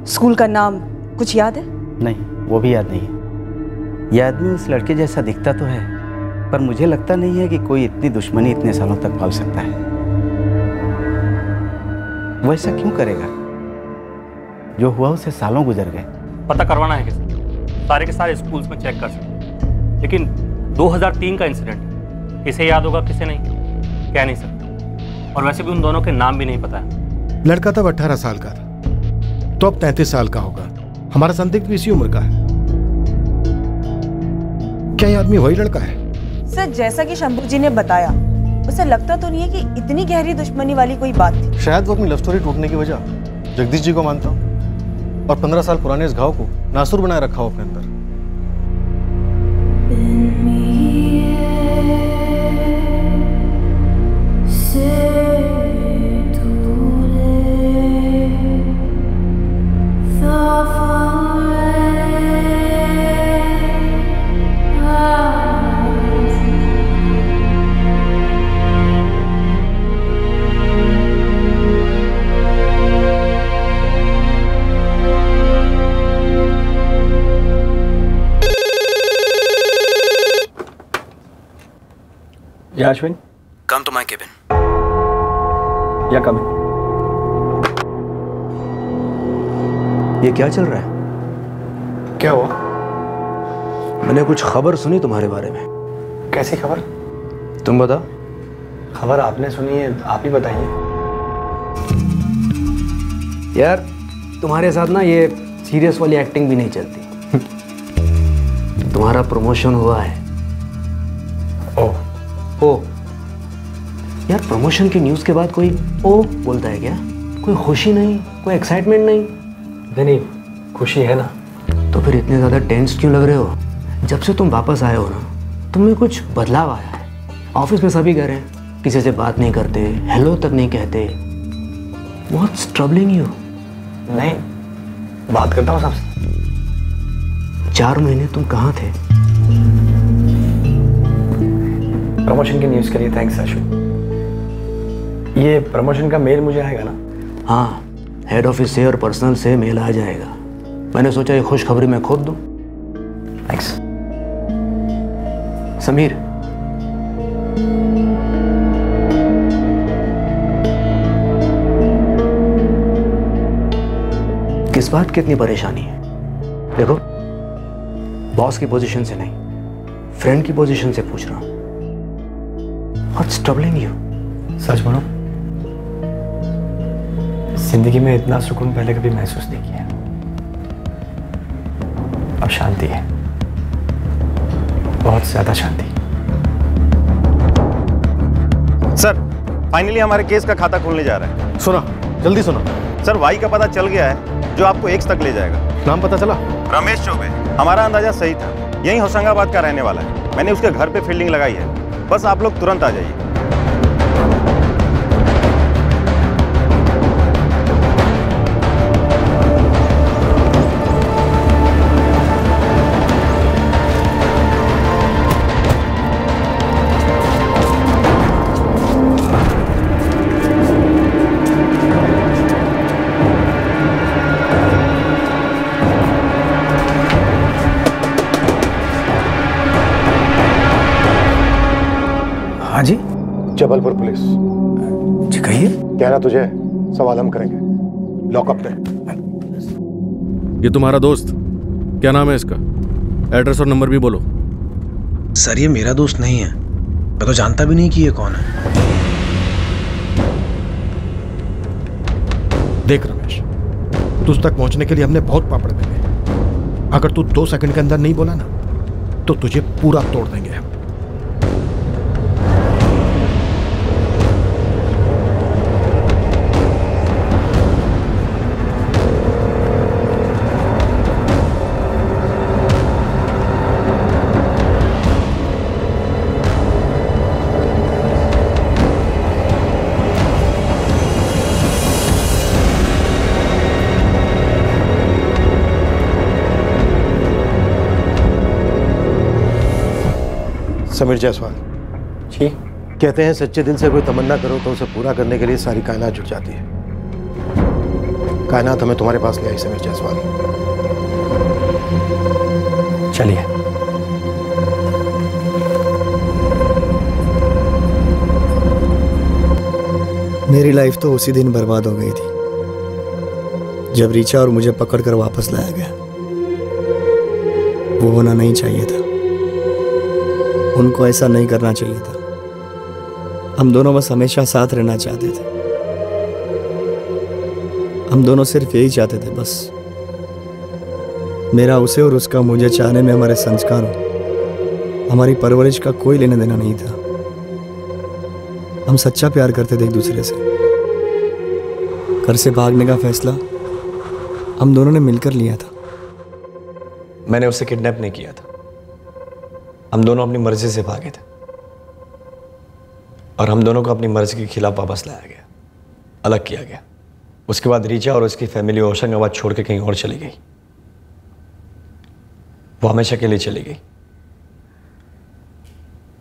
स्कूल का नाम कुछ याद है? नहीं, वो भी याद नहीं है। यह आदमी उस लड़के जैसा दिखता तो है, पर मुझे लगता नहीं है कि कोई इतनी दुश्मनी इतने सालों तक पाल सकता है। वो ऐसा क्यों करेगा? जो हुआ उसे सालों गुजर गए। पता करवाना है किसे? सारे के सारे स्कूल्स में चेक कर सकते, लेकिन 2003 का इंसिडेंट किसे याद होगा किसे नहीं, कह नहीं सकते। और वैसे भी उन दोनों के नाम भी नहीं पता है। लड़का तब 18 साल का था, तो अब 33 साल का होगा। हमारा संदिग्ध भी इसी उम्र का है। क्या ये आदमी वही लड़का है? सर, जैसा कि शंभू जी ने बताया, उसे लगता तो नहीं है कि इतनी गहरी दुश्मनी वाली कोई बात थी। शायद वो अपनी लव स्टोरी टूटने की वजह जगदीश जी को मानता हूँ, और 15 साल पुराने इस घाव को नासुर बनाए रखा हो अपने अंदर। Yeah, Ashwin. Come to my cabin. Yeah, come in. ये क्या चल रहा है? क्या हुआ? मैंने कुछ खबर सुनी तुम्हारे बारे में। कैसी खबर? तुम बताओ। खबर आपने सुनी है, आप ही बताइए। यार, तुम्हारे साथ ना ये सीरियस वाली एक्टिंग भी नहीं चलती। तुम्हारा प्रमोशन हुआ है। ओ यार, प्रमोशन की न्यूज़ के बाद कोई ओ बोलता है क्या? कोई खुशी नहीं, कोई एक्साइटमेंट नहीं? नहीं, खुशी है ना। तो फिर इतने ज़्यादा टेंस क्यों लग रहे हो? जब से तुम वापस आए हो ना, तुम में कुछ बदलाव आया है। ऑफिस में सभी कह रहे हैं, किसी से बात नहीं करते, हेलो तक नहीं कहते। What's troubling you? नहीं, बात करता हूँ सबसे। 4 महीने तुम कहाँ थे? प्रमोशन की न्यूज़ के लिए थैंक्स अश्विन। ये प्रमोशन का मेल मुझे आएगा ना? हाँ, हेड ऑफिस से और पर्सनल से मेल आ जाएगा। मैंने सोचा ये खुशखबरी मैं खुद दूं। थैंक्स। समीर, किस बात की इतनी परेशानी है? देखो, बॉस की पोजीशन से नहीं, फ्रेंड की पोजीशन से पूछ रहा हूं। What's troubling you? सच बोलो, जिंदगी में इतना सुकून पहले कभी महसूस नहीं किया। अब शांति है, बहुत ज्यादा शांति। सर, फाइनली हमारे केस का खाता खुलने जा रहा है। सुना, जल्दी सुना। सर, वाई का पता चल गया है, जो आपको X तक ले जाएगा। नाम पता चला? रमेश चौबे। हमारा अंदाजा सही था, यही होशंगाबाद का रहने वाला है। मैंने उसके घर पे फील्डिंग लगाई है, बस आप लोग तुरंत आ जाइए। हाँ जी, जबलपुर पुलिस। जी कहिए। कहना तुझे, सवाल हम करेंगे। लॉकअप पे। ये तुम्हारा दोस्त, क्या नाम है इसका? एड्रेस और नंबर भी बोलो। सर, ये मेरा दोस्त नहीं है, मैं तो जानता भी नहीं कि ये कौन है। देख रमेश, तुझ तक पहुंचने के लिए हमने बहुत पापड़ बेले। अगर तू 2 सेकंड के अंदर नहीं बोला ना तो तुझे पूरा तोड़ देंगे हम। समीर जायसवाल जी। कहते हैं सच्चे दिल से कोई तमन्ना करो तो उसे पूरा करने के लिए सारी कायनात जुट जाती है। कायनात हमें तुम्हारे पास ले आई समीर जायसवाल। चलिए। मेरी लाइफ तो उसी दिन बर्बाद हो गई थी जब रीचा और मुझे पकड़कर वापस लाया गया। वो होना नहीं चाहिए था, उनको ऐसा नहीं करना चाहिए था। हम दोनों बस हमेशा साथ रहना चाहते थे। हम दोनों सिर्फ यही चाहते थे बस। मेरा उसे और उसका मुझे चाहने में हमारे संस्कारों, हमारी परवरिश का कोई लेना देना नहीं था। हम सच्चा प्यार करते थे एक दूसरे से। घर से भागने का फैसला हम दोनों ने मिलकर लिया था। मैंने उसे किडनैप नहीं किया था, हम दोनों अपनी मर्जी से भागे थे और हम दोनों को अपनी मर्जी के खिलाफ वापस लाया गया, अलग किया गया। उसके बाद रीचा और उसकी फैमिली होशंगाबाद छोड़ के कहीं और चली गई। वो हमेशा के लिए चली गई।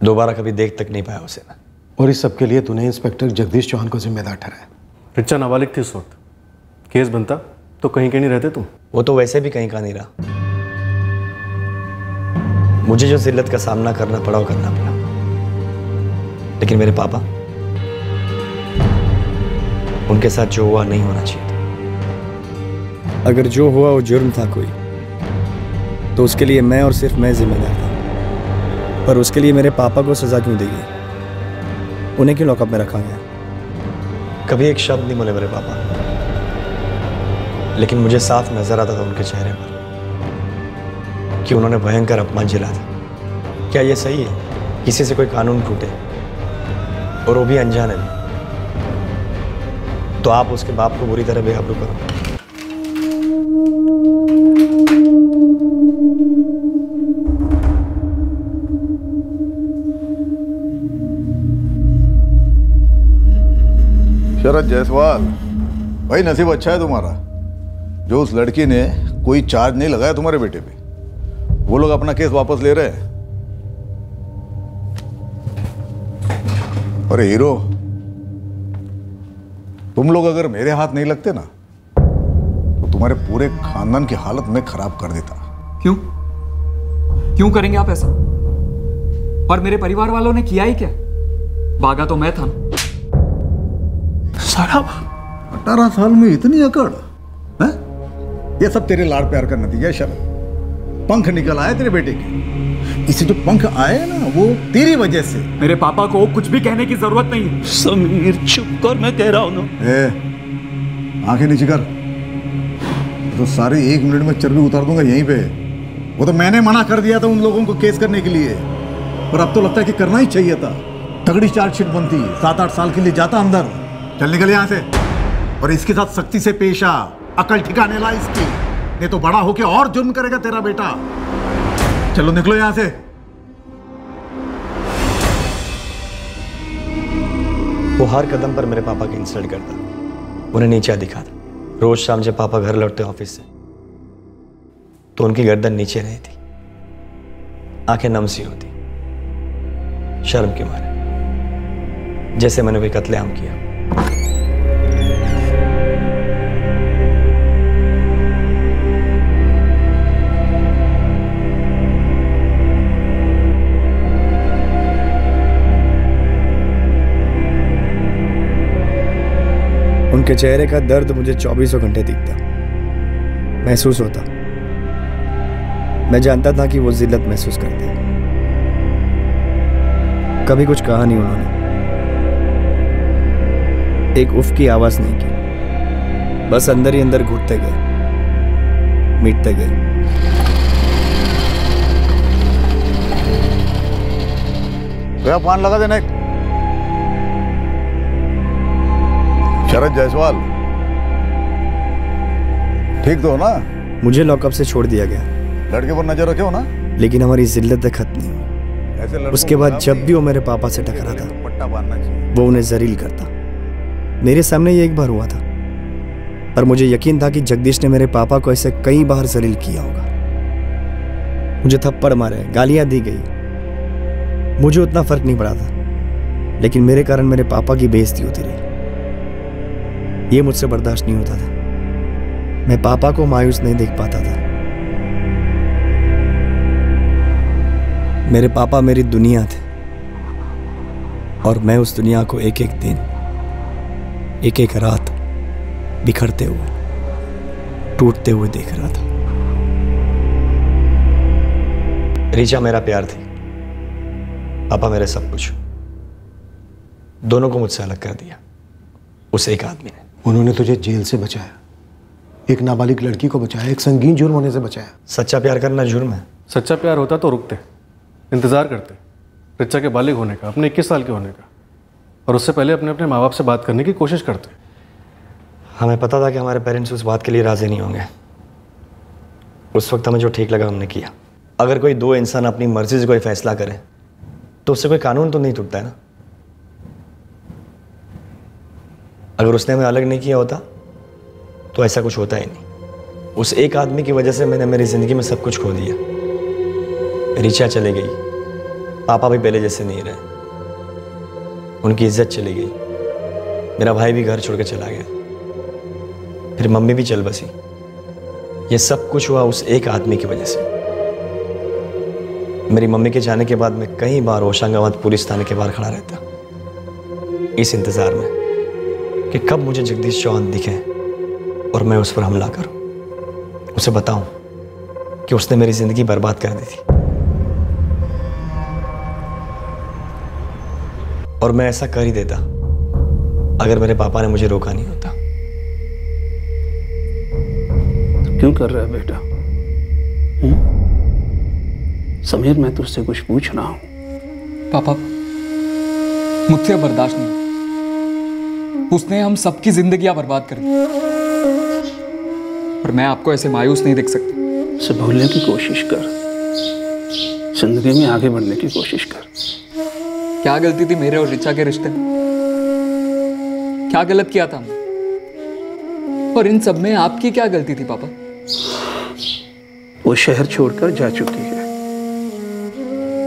दोबारा कभी देख तक नहीं पाया उसे मैं। और इस सब के लिए तूने इंस्पेक्टर जगदीश चौहान को जिम्मेदार ठहराया। रिचा नाबालिग थी उस वक्त, केस बनता तो कहीं नहीं रहते तुम। वो तो वैसे भी कहीं का नहीं रहा। मुझे जो जिल्लत का सामना करना पड़ा वो करना पड़ा, लेकिन मेरे पापा, उनके साथ जो हुआ नहीं होना चाहिए था। अगर जो हुआ वो जुर्म था कोई, तो उसके लिए मैं और सिर्फ मैं जिम्मेदार था। पर उसके लिए मेरे पापा को सजा क्यों दी गई? उन्हें क्यों लॉकअप में रखा गया? कभी एक शब्द नहीं बोले मेरे पापा, लेकिन मुझे साफ नजर आता था उनके चेहरे पर कि उन्होंने भयंकर अपमान झेला था। क्या ये सही है किसी से कोई कानून टूटे, और वो भी अनजाने में? तो आप उसके बाप को बुरी तरह बेआबरू करो। शरद जायसवाल, भाई नसीब अच्छा है तुम्हारा जो उस लड़की ने कोई चार्ज नहीं लगाया तुम्हारे बेटे पे। वो लोग अपना केस वापस ले रहे हैं। अरे हीरो, तुम लोग अगर मेरे हाथ नहीं लगते ना तो तुम्हारे पूरे खानदान की हालत में खराब कर देता। क्यों क्यों करेंगे आप ऐसा? और मेरे परिवार वालों ने किया ही क्या? भागा तो मैं था। साहब 18 साल में इतनी अकड़ है? ये सब तेरे लाड़ प्यार का नतीजा है शरद। पंख निकल आए तेरे बेटे के। इसे जो पंख आए ना वो तेरी वजह से। मेरे पापा को कुछ भी कहने की जरूरत नहीं है। समीर चुप कर, मैं कह रहा हूं ना। आंखें नीचे कर, तो सारे 1 मिनट में चर्बी उतार दूंगा यहीं पे। वो तो मैंने मना कर दिया था उन लोगों को केस करने के लिए, पर अब तो लगता है कि करना ही चाहिए था। तगड़ी चार्जशीट बनती, 7-8 साल के लिए जाता अंदर। चल निकल यहाँ से, और इसके साथ सख्ती से पेश आ। अकल ठिकाने ला इसकी, नहीं तो बड़ा होके और जुर्म करेगा तेरा बेटा। चलो निकलो यहाँ से। वो हर कदम पर मेरे पापा की इंसल्ट करता, उन्हें नीचा दिखाता। रोज शाम जब पापा घर लौटते ऑफिस से तो उनकी गर्दन नीचे नहीं थी, आंखें नम सी होती, शर्म के मारे, जैसे मैंने कोई कत्लेआम किया। उनके चेहरे का दर्द मुझे 24 घंटे दिखता, महसूस होता। मैं जानता था कि वो जिल्लत महसूस करते। कभी कुछ कहा नहीं उन्होंने, एक उफ की आवाज नहीं की, बस अंदर ही अंदर घुटते गए, मिटते गए। गया पान लगा देने। शरद जायसवाल ठीक तो हो ना? मुझे लॉकअप से छोड़ दिया गया, लड़के पर नजर रखे हो ना? लेकिन हमारी जिल्लतें खत्म नहीं हुई। उसके बाद जब भी वो मेरे पापा से टकराता, वो उन्हें जलील करता। मेरे सामने ये एक बार हुआ था, पर मुझे यकीन था कि जगदीश ने मेरे पापा को ऐसे कई बार जलील किया होगा। मुझे थप्पड़ मारे, गालियां दी गई, मुझे उतना फर्क नहीं पड़ा था, लेकिन मेरे कारण मेरे पापा की बेइज्जती होती रही। ये मुझसे बर्दाश्त नहीं होता था। मैं पापा को मायूस नहीं देख पाता था। मेरे पापा मेरी दुनिया थे, और मैं उस दुनिया को एक एक दिन, एक एक रात बिखरते हुए, टूटते हुए देख रहा था। रीचा मेरा प्यार थी, पापा मेरे सब कुछ। दोनों को मुझसे अलग कर दिया उस एक आदमी ने। उन्होंने तुझे जेल से बचाया, एक नाबालिग लड़की को बचाया, एक संगीन जुर्म होने से बचाया। सच्चा प्यार करना जुर्म है? सच्चा प्यार होता तो रुकते, इंतजार करते रिचा के बालिग होने का, अपने 21 साल के होने का, और उससे पहले अपने अपने माँ बाप से बात करने की कोशिश करते। हमें पता था कि हमारे पेरेंट्स उस बात के लिए राजी नहीं होंगे। उस वक्त हमें जो ठीक लगा हमने किया। अगर कोई दो इंसान अपनी मर्जी से कोई फैसला करे तो उससे कोई कानून तो नहीं टूटता है ना। अगर उसने हमें अलग नहीं किया होता तो ऐसा कुछ होता ही नहीं। उस एक आदमी की वजह से मैंने मेरी ज़िंदगी में सब कुछ खो दिया। रीचा चले गई, पापा भी पहले जैसे नहीं रहे, उनकी इज्जत चली गई, मेरा भाई भी घर छोड़ के चला गया, फिर मम्मी भी चल बसी। ये सब कुछ हुआ उस एक आदमी की वजह से। मेरी मम्मी के जाने के बाद मैं कई बार होशंगाबाद पुलिस थाने के बाहर खड़ा रहता, इस इंतज़ार में कि कब मुझे जगदीश चौहान दिखे और मैं उस पर हमला करूं, उसे बताऊं कि उसने मेरी ज़िंदगी बर्बाद कर दी थी। और मैं ऐसा कर ही देता अगर मेरे पापा ने मुझे रोका नहीं होता। क्यों कर रहा है बेटा? समीर, मैं तुझसे कुछ पूछ रहा हूं। पापा, मुझसे बर्दाश्त नहीं। उसने हम सबकी जिंदगियां बर्बाद कर दी, और मैं आपको ऐसे मायूस नहीं देख सकती। उसे भूलने की कोशिश कर, जिंदगी में आगे बढ़ने की कोशिश कर। क्या गलती थी मेरे और ऋचा के रिश्ते में? क्या गलत किया था हमने? और इन सब में आपकी क्या गलती थी पापा? वो शहर छोड़कर जा चुकी है,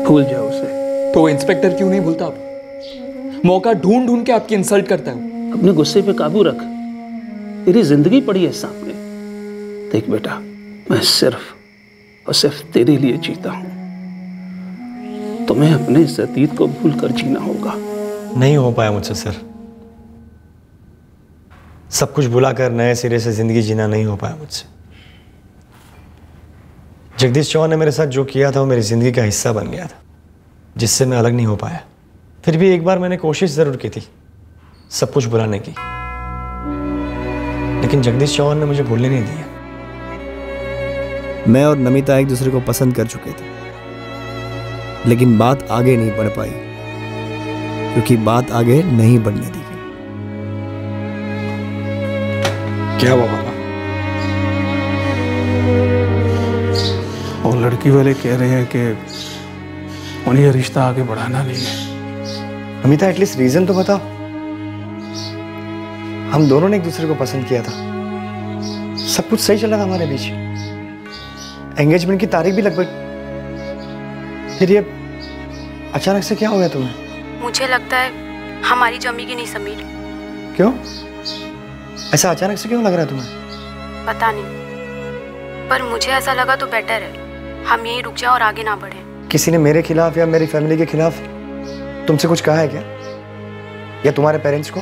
भूल जाओ उसे। तो इंस्पेक्टर क्यों नहीं भूलता? आप मौका ढूंढ ढूंढ के आपकी इंसल्ट करता है। अपने गुस्से पे काबू रख, तेरी जिंदगी पड़ी है सामने। देख बेटा, मैं सिर्फ और सिर्फ तेरे लिए जीता हूं। तुम्हें अपने इस अतीत को भूल कर जीना होगा। नहीं हो पाया मुझसे सर। सब कुछ भुलाकर नए सिरे से जिंदगी जीना नहीं हो पाया मुझसे। जगदीश चौहान ने मेरे साथ जो किया था वो मेरी जिंदगी का हिस्सा बन गया था, जिससे मैं अलग नहीं हो पाया। फिर भी एक बार मैंने कोशिश जरूर की थी सब कुछ भुलाने की, लेकिन जगदीश चौहान ने मुझे भूलने नहीं दिया। मैं और नमिता एक दूसरे को पसंद कर चुके थे, लेकिन बात आगे नहीं बढ़ पाई, क्योंकि बात आगे नहीं बढ़ने दी गई। क्या हुआ पापा? और लड़की वाले कह रहे हैं कि उन्हें यह रिश्ता आगे बढ़ाना नहीं है। अमिता, एटलीस्ट रीजन तो बताओ। हम दोनों ने एक दूसरे को पसंद किया था, सब कुछ सही चला था हमारे बीच, एंगेजमेंट की तारीख भी लगभग। फिर ये अचानक से क्या हो गया तुम्हें? मुझे लगता है हमारी जमेगी नहीं समीर। क्यों? ऐसा अचानक से क्यों लग रहा है तुम्हें? पता नहीं, पर मुझे ऐसा लगा तो बेटर है हम यहीं रुक जाएं और आगे ना बढ़ें। किसी ने मेरे खिलाफ या मेरी फैमिली के खिलाफ तुमसे कुछ कहा है क्या, या तुम्हारे पेरेंट्स को?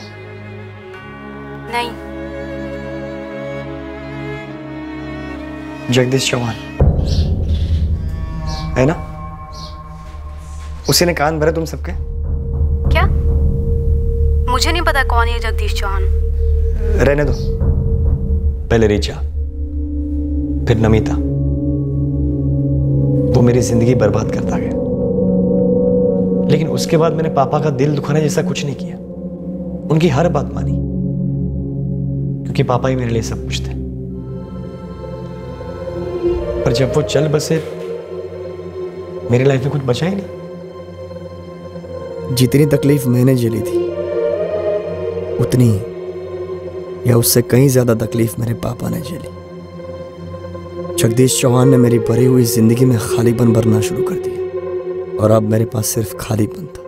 नहीं। जगदीश चौहान है ना? उसी ने कान भरे तुम सबके? क्या? मुझे नहीं पता कौन है जगदीश चौहान। रहने दो, पहले रीचा, फिर नमिता। वो मेरी जिंदगी बर्बाद करता गया, लेकिन उसके बाद मैंने पापा का दिल दुखाने जैसा कुछ नहीं किया। उनकी हर बात मानी, क्योंकि पापा ही मेरे लिए सब कुछ थे। पर जब वो चल बसे, मेरी लाइफ में कुछ बचा ही नहीं। जितनी तकलीफ मैंने झेली थी, उतनी या उससे कहीं ज्यादा तकलीफ मेरे पापा ने झेली। जगदीश चौहान ने मेरी भरी हुई जिंदगी में खालीपन भरना शुरू कर दिया, और अब मेरे पास सिर्फ खालीपन था।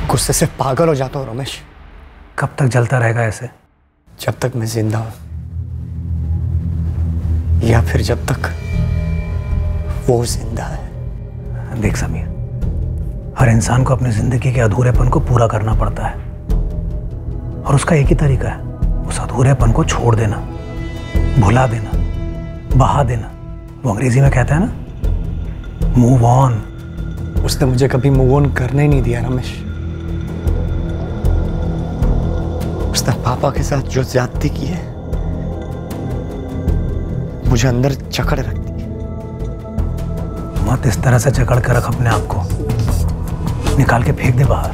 गुस्से से पागल हो जाता हूँ रमेश। कब तक जलता रहेगा ऐसे? जब तक मैं जिंदा हूं, या फिर जब तक वो जिंदा है। देख समीर, हर इंसान को अपनी जिंदगी के अधूरेपन को पूरा करना पड़ता है, और उसका एक ही तरीका है, उस अधूरेपन को छोड़ देना, भुला देना, बहा देना। वो अंग्रेजी में कहता है ना, मूव ऑन। उसने मुझे कभी मूव ऑन करने ही नहीं दिया रमेश। उसने पापा के साथ जो ज्यादती की है, मुझे अंदर जकड़ रखती है। मत इस तरह से जकड़ कर रख अपने आप को, निकाल के फेंक दे बाहर।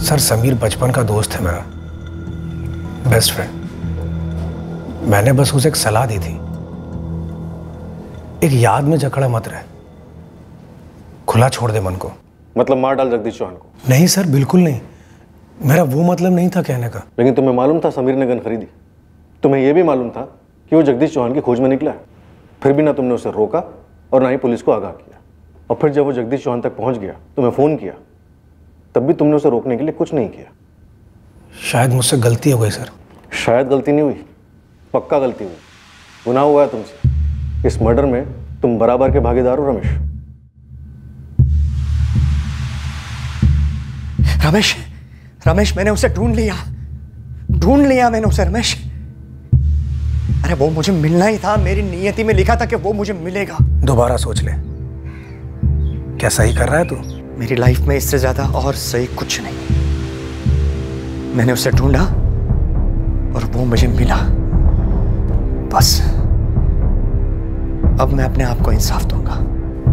सर, समीर बचपन का दोस्त है मेरा, बेस्ट फ्रेंड। मैंने बस उसे एक सलाह दी थी, एक याद में जकड़ा मत रहे, खुला छोड़ दे मन को। मतलब मार डाल जगदीश चौहान को? नहीं सर, बिल्कुल नहीं। मेरा वो मतलब नहीं था कहने का। लेकिन तुम्हें मालूम था समीर ने गन खरीदी। तुम्हें यह भी मालूम था कि वो जगदीश चौहान की खोज में निकला है। फिर भी ना तुमने उसे रोका और ना ही पुलिस को आगाह किया। और फिर जब वो जगदीश चौहान तक पहुंच गया, तुम्हें फोन किया, तब भी तुमने उसे रोकने के लिए कुछ नहीं किया। शायद मुझसे गलती हो गई सर। शायद गलती नहीं हुई, पक्का गलती हुई। गुनाह हुआ है तुमसे। इस मर्डर में तुम बराबर के भागीदार हो रमेश। रमेश, रमेश, मैंने उसे ढूंढ लिया मैंने उसे रमेश। अरे वो मुझे मिलना ही था, मेरी नियति में लिखा था कि वो मुझे मिलेगा। दोबारा सोच ले, क्या सही कर रहा है तू? मेरी लाइफ में इससे ज्यादा और सही कुछ नहीं। मैंने उसे ढूंढा और वो मुझे मिला, बस। अब मैं अपने आप को इंसाफ दूंगा।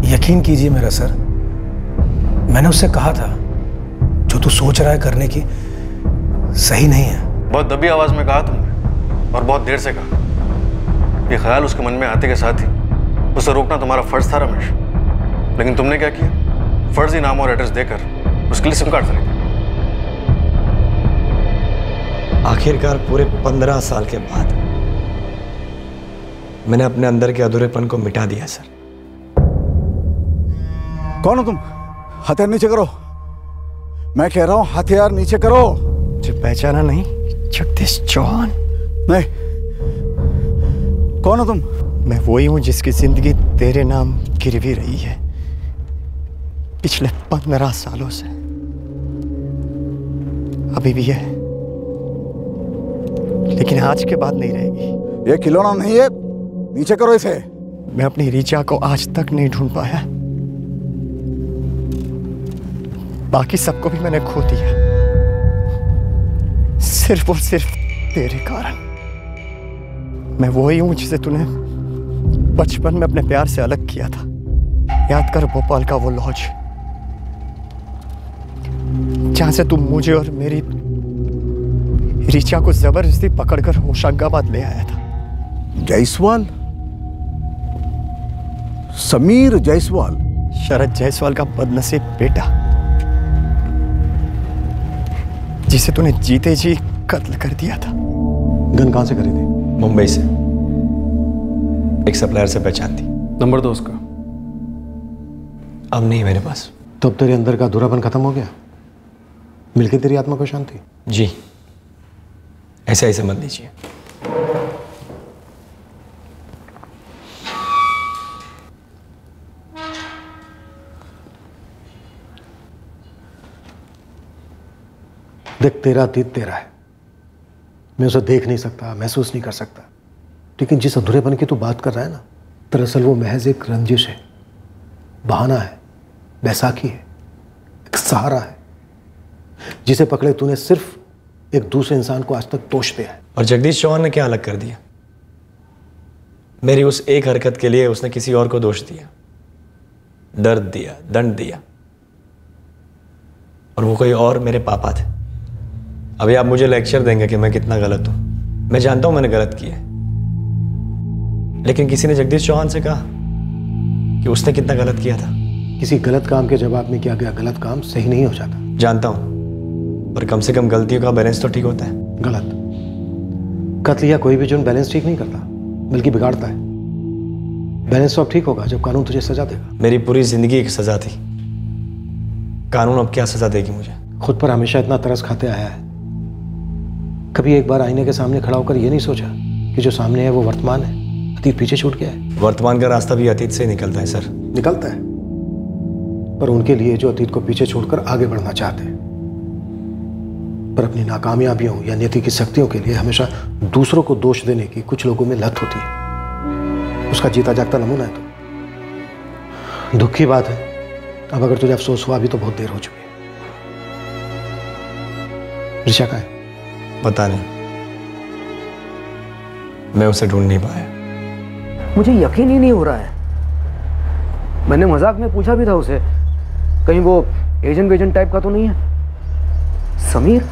यकीन कीजिए मेरा सर, मैंने उससे कहा था जो तू सोच रहा है करने की सही नहीं है। बहुत दबी आवाज में कहा तुमने, और बहुत देर से कहा। ये ख्याल उसके मन में आते के साथ ही उसे रोकना तुम्हारा फर्ज था रमेश। लेकिन तुमने क्या किया? फर्जी नाम और एड्रेस देकर उसके लिए सिम कार्ड खरीदा। आखिरकार पूरे 15 साल के बाद मैंने अपने अंदर के अधूरेपन को मिटा दिया सर। कौन हो तुम? हथियार नीचे करो। मैं कह रहा हूं हथियार नीचे करो। मुझे पहचाना नहीं? जगदीश चौहान। नहीं। कौन हो तुम? मैं वही हूं जिसकी जिंदगी तेरे नाम गिरवी रही है पिछले 15 सालों से। अभी भी है, लेकिन आज के बाद नहीं रहेगी। ये खिलौना नहीं है, नीचे करो इसे। मैं अपनी रीचा को आज तक नहीं ढूंढ पाया। बाकी सबको भी मैंने खो दिया, सिर्फ और सिर्फ तेरे कारण। मैं वही हूं जिसे तूने बचपन में अपने प्यार से अलग किया था। याद कर भोपाल का वो लॉज, जहां से तुम मुझे और मेरी रीचा को जबरदस्ती पकड़कर होशंगाबाद ले आया था। जायसवाल? समीर जायसवाल? शरद जायसवाल का बदनसीब बेटा, जिसे तूने जीते जी कत्ल कर दिया था। गन कहां से खरीदी? मुंबई से, एक सप्लायर से पहचान थी। नंबर दो उसका। अब नहीं मेरे पास। तो अब तेरे अंदर का अधूरापन खत्म हो गया? मिल गई तेरी आत्मा को शांति? जी, ऐसा ही समझ लीजिए। देख, तेरा अतीत तेरा है। मैं उसे देख नहीं सकता, महसूस नहीं कर सकता। लेकिन जिस अधूरेपन की तू बात कर रहा है ना, दरअसल वो महज एक रंजिश है, बहाना है, बैसाखी है, एक सहारा है। जिसे पकड़े तूने सिर्फ एक दूसरे इंसान को आज तक दोष दिया है। और जगदीश चौहान ने क्या अलग कर दिया? मेरी उस एक हरकत के लिए उसने किसी और को दोष दिया, दर्द दिया, दंड दिया, और वो कोई और मेरे पापा थे। अभी आप मुझे लेक्चर देंगे कि मैं कितना गलत हूं। मैं जानता हूं मैंने गलत किया है, लेकिन किसी ने जगदीश चौहान से कहा कि उसने कितना गलत किया था। किसी गलत काम के जवाब में किया गया गलत काम सही नहीं हो जाता। जानता हूं, पर कम से कम गलतियों का बैलेंस तो ठीक होता है। गलत कत्ल या कोई भी जुर्म बैलेंस ठीक नहीं करता, बल्कि बिगाड़ता है। बैलेंस तो अब ठीक होगा जब कानून तुझे सजा देगा। मेरी पूरी जिंदगी एक सजा थी, कानून अब क्या सजा देगी मुझे? खुद पर हमेशा इतना तरस खाते आया है, कभी एक बार आईने के सामने खड़ा होकर यह नहीं सोचा कि जो सामने है वो वर्तमान है, अतीत पीछे छूट गया है। वर्तमान का रास्ता भी अतीत से ही निकलता है सर। निकलता है, पर उनके लिए जो अतीत को पीछे छोड़कर आगे बढ़ना चाहते हैं, पर अपनी नाकामयाबियों या नीति की शक्तियों के लिए हमेशा दूसरों को दोष देने की कुछ लोगों में लत होती है। उसका जीता जागता नमूना है तो। दुख की बात है, अब अगर तुझे अफसोस हुआ अभी तो बहुत देर हो चुकी है। ऋषा कहाँ है? पता नहीं, मैं उसे ढूंढ नहीं पाया। मुझे यकीन ही नहीं हो रहा है। मैंने मजाक में पूछा भी था उसे, कहीं वो एजेंट वेजेंट टाइप का तो नहीं है। समीर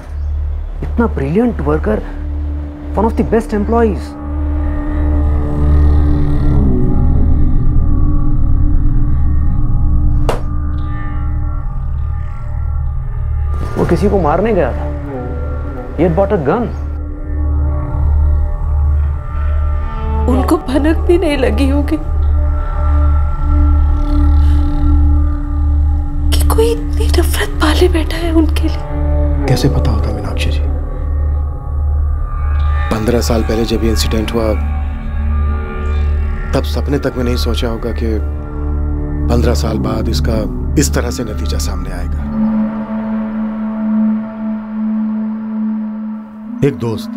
इतना brilliant worker, one of the best employees. वो किसी को मारने गया था। He had bought a gun. उनको भनक भी नहीं लगी होगी कि कोई इतनी नफरत पाले बैठा है उनके लिए। कैसे पता होता मीनाक्षी जी? 15 साल पहले जब ये इंसिडेंट हुआ, तब सपने तक में नहीं सोचा होगा कि 15 साल बाद इसका इस तरह से नतीजा सामने आएगा। एक दोस्त,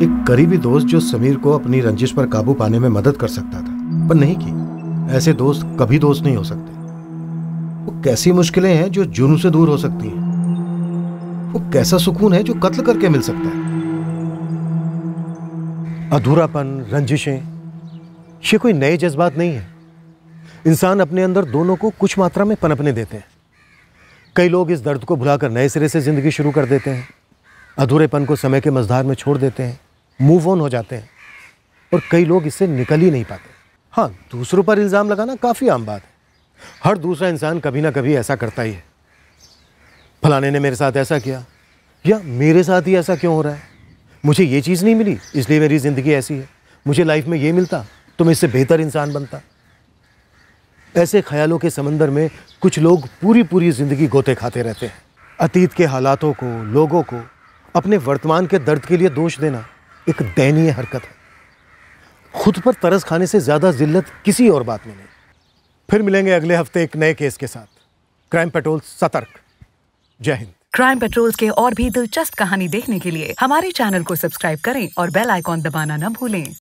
एक करीबी दोस्त जो समीर को अपनी रंजिश पर काबू पाने में मदद कर सकता था, पर नहीं की। ऐसे दोस्त कभी दोस्त नहीं हो सकते। वो कैसी मुश्किलें हैं जो जुर्म से दूर हो सकती हैं। वो कैसा सुकून है जो कत्ल करके मिल सकता है। अधूरापन, रंजिशें, ये कोई नए जज्बात नहीं है। इंसान अपने अंदर दोनों को कुछ मात्रा में पनपने देते हैं। कई लोग इस दर्द को भुलाकर नए सिरे से जिंदगी शुरू कर देते हैं, अधूरेपन को समय के मझधार में छोड़ देते हैं, मूव ऑन हो जाते हैं, और कई लोग इससे निकल ही नहीं पाते। हाँ, दूसरों पर इल्ज़ाम लगाना काफ़ी आम बात है। हर दूसरा इंसान कभी ना कभी ऐसा करता ही है। फलाने ने मेरे साथ ऐसा किया, या मेरे साथ ही ऐसा क्यों हो रहा है, मुझे ये चीज़ नहीं मिली इसलिए मेरी ज़िंदगी ऐसी है, मुझे लाइफ में ये मिलता तो मैं इससे बेहतर इंसान बनता। ऐसे ख्यालों के समंदर में कुछ लोग पूरी पूरी ज़िंदगी गोते खाते रहते हैं। अतीत के हालातों को, लोगों को अपने वर्तमान के दर्द के लिए दोष देना एक दयनीय हरकत है। खुद पर तरस खाने से ज़्यादा जिल्लत किसी और बात में नहीं। फिर मिलेंगे अगले हफ्ते एक नए केस के साथ। क्राइम पेट्रोल सतर्क। जय हिंद। क्राइम पेट्रोल्स के और भी दिलचस्प कहानी देखने के लिए हमारे चैनल को सब्सक्राइब करें और बेल आइकॉन दबाना न भूलें।